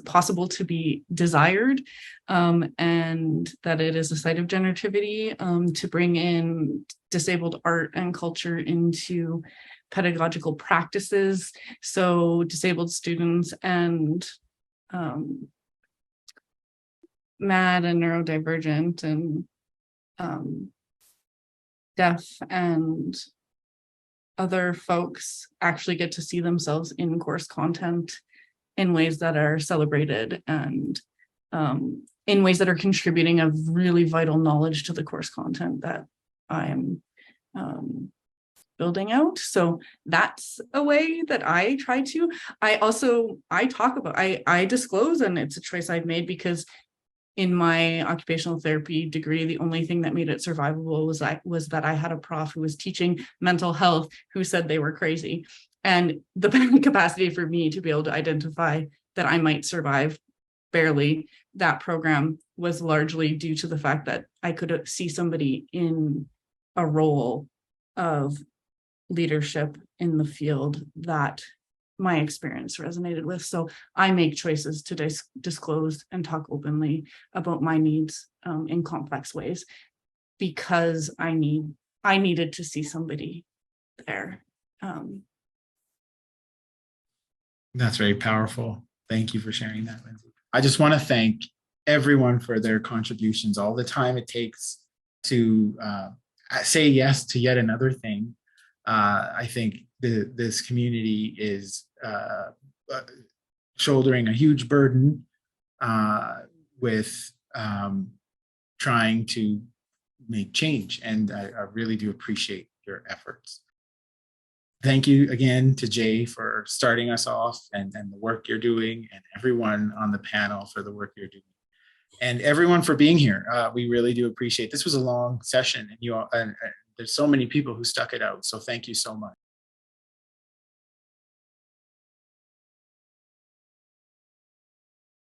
B: possible to be desired, and that it is a site of generativity, to bring in disabled art and culture into pedagogical practices. So disabled students and MAD and neurodivergent and deaf and other folks actually get to see themselves in course content in ways that are celebrated, and in ways that are contributing a really vital knowledge to the course content that I'm building out. So that's a way that I try to. I disclose, and it's a choice I've made because in my occupational therapy degree, the only thing that made it survivable was that I had a prof who was teaching mental health who said they were crazy. And the capacity for me to be able to identify that I might survive barely that program was largely due to the fact that I could see somebody in a role of leadership in the field that my experience resonated with. So I make choices to disclose and talk openly about my needs in complex ways because I needed to see somebody there.
D: That's very powerful. Thank you for sharing that, Lindsay. I just want to thank everyone for their contributions, all the time it takes to say yes to yet another thing. I think this community is shouldering a huge burden with trying to make change, and I really do appreciate your efforts. Thank you again to Jay for starting us off, and the work you're doing, and everyone on the panel for the work you're doing, and everyone for being here. We really do appreciate. This was a long session, and you all, and there's so many people who stuck it out. So thank you so much.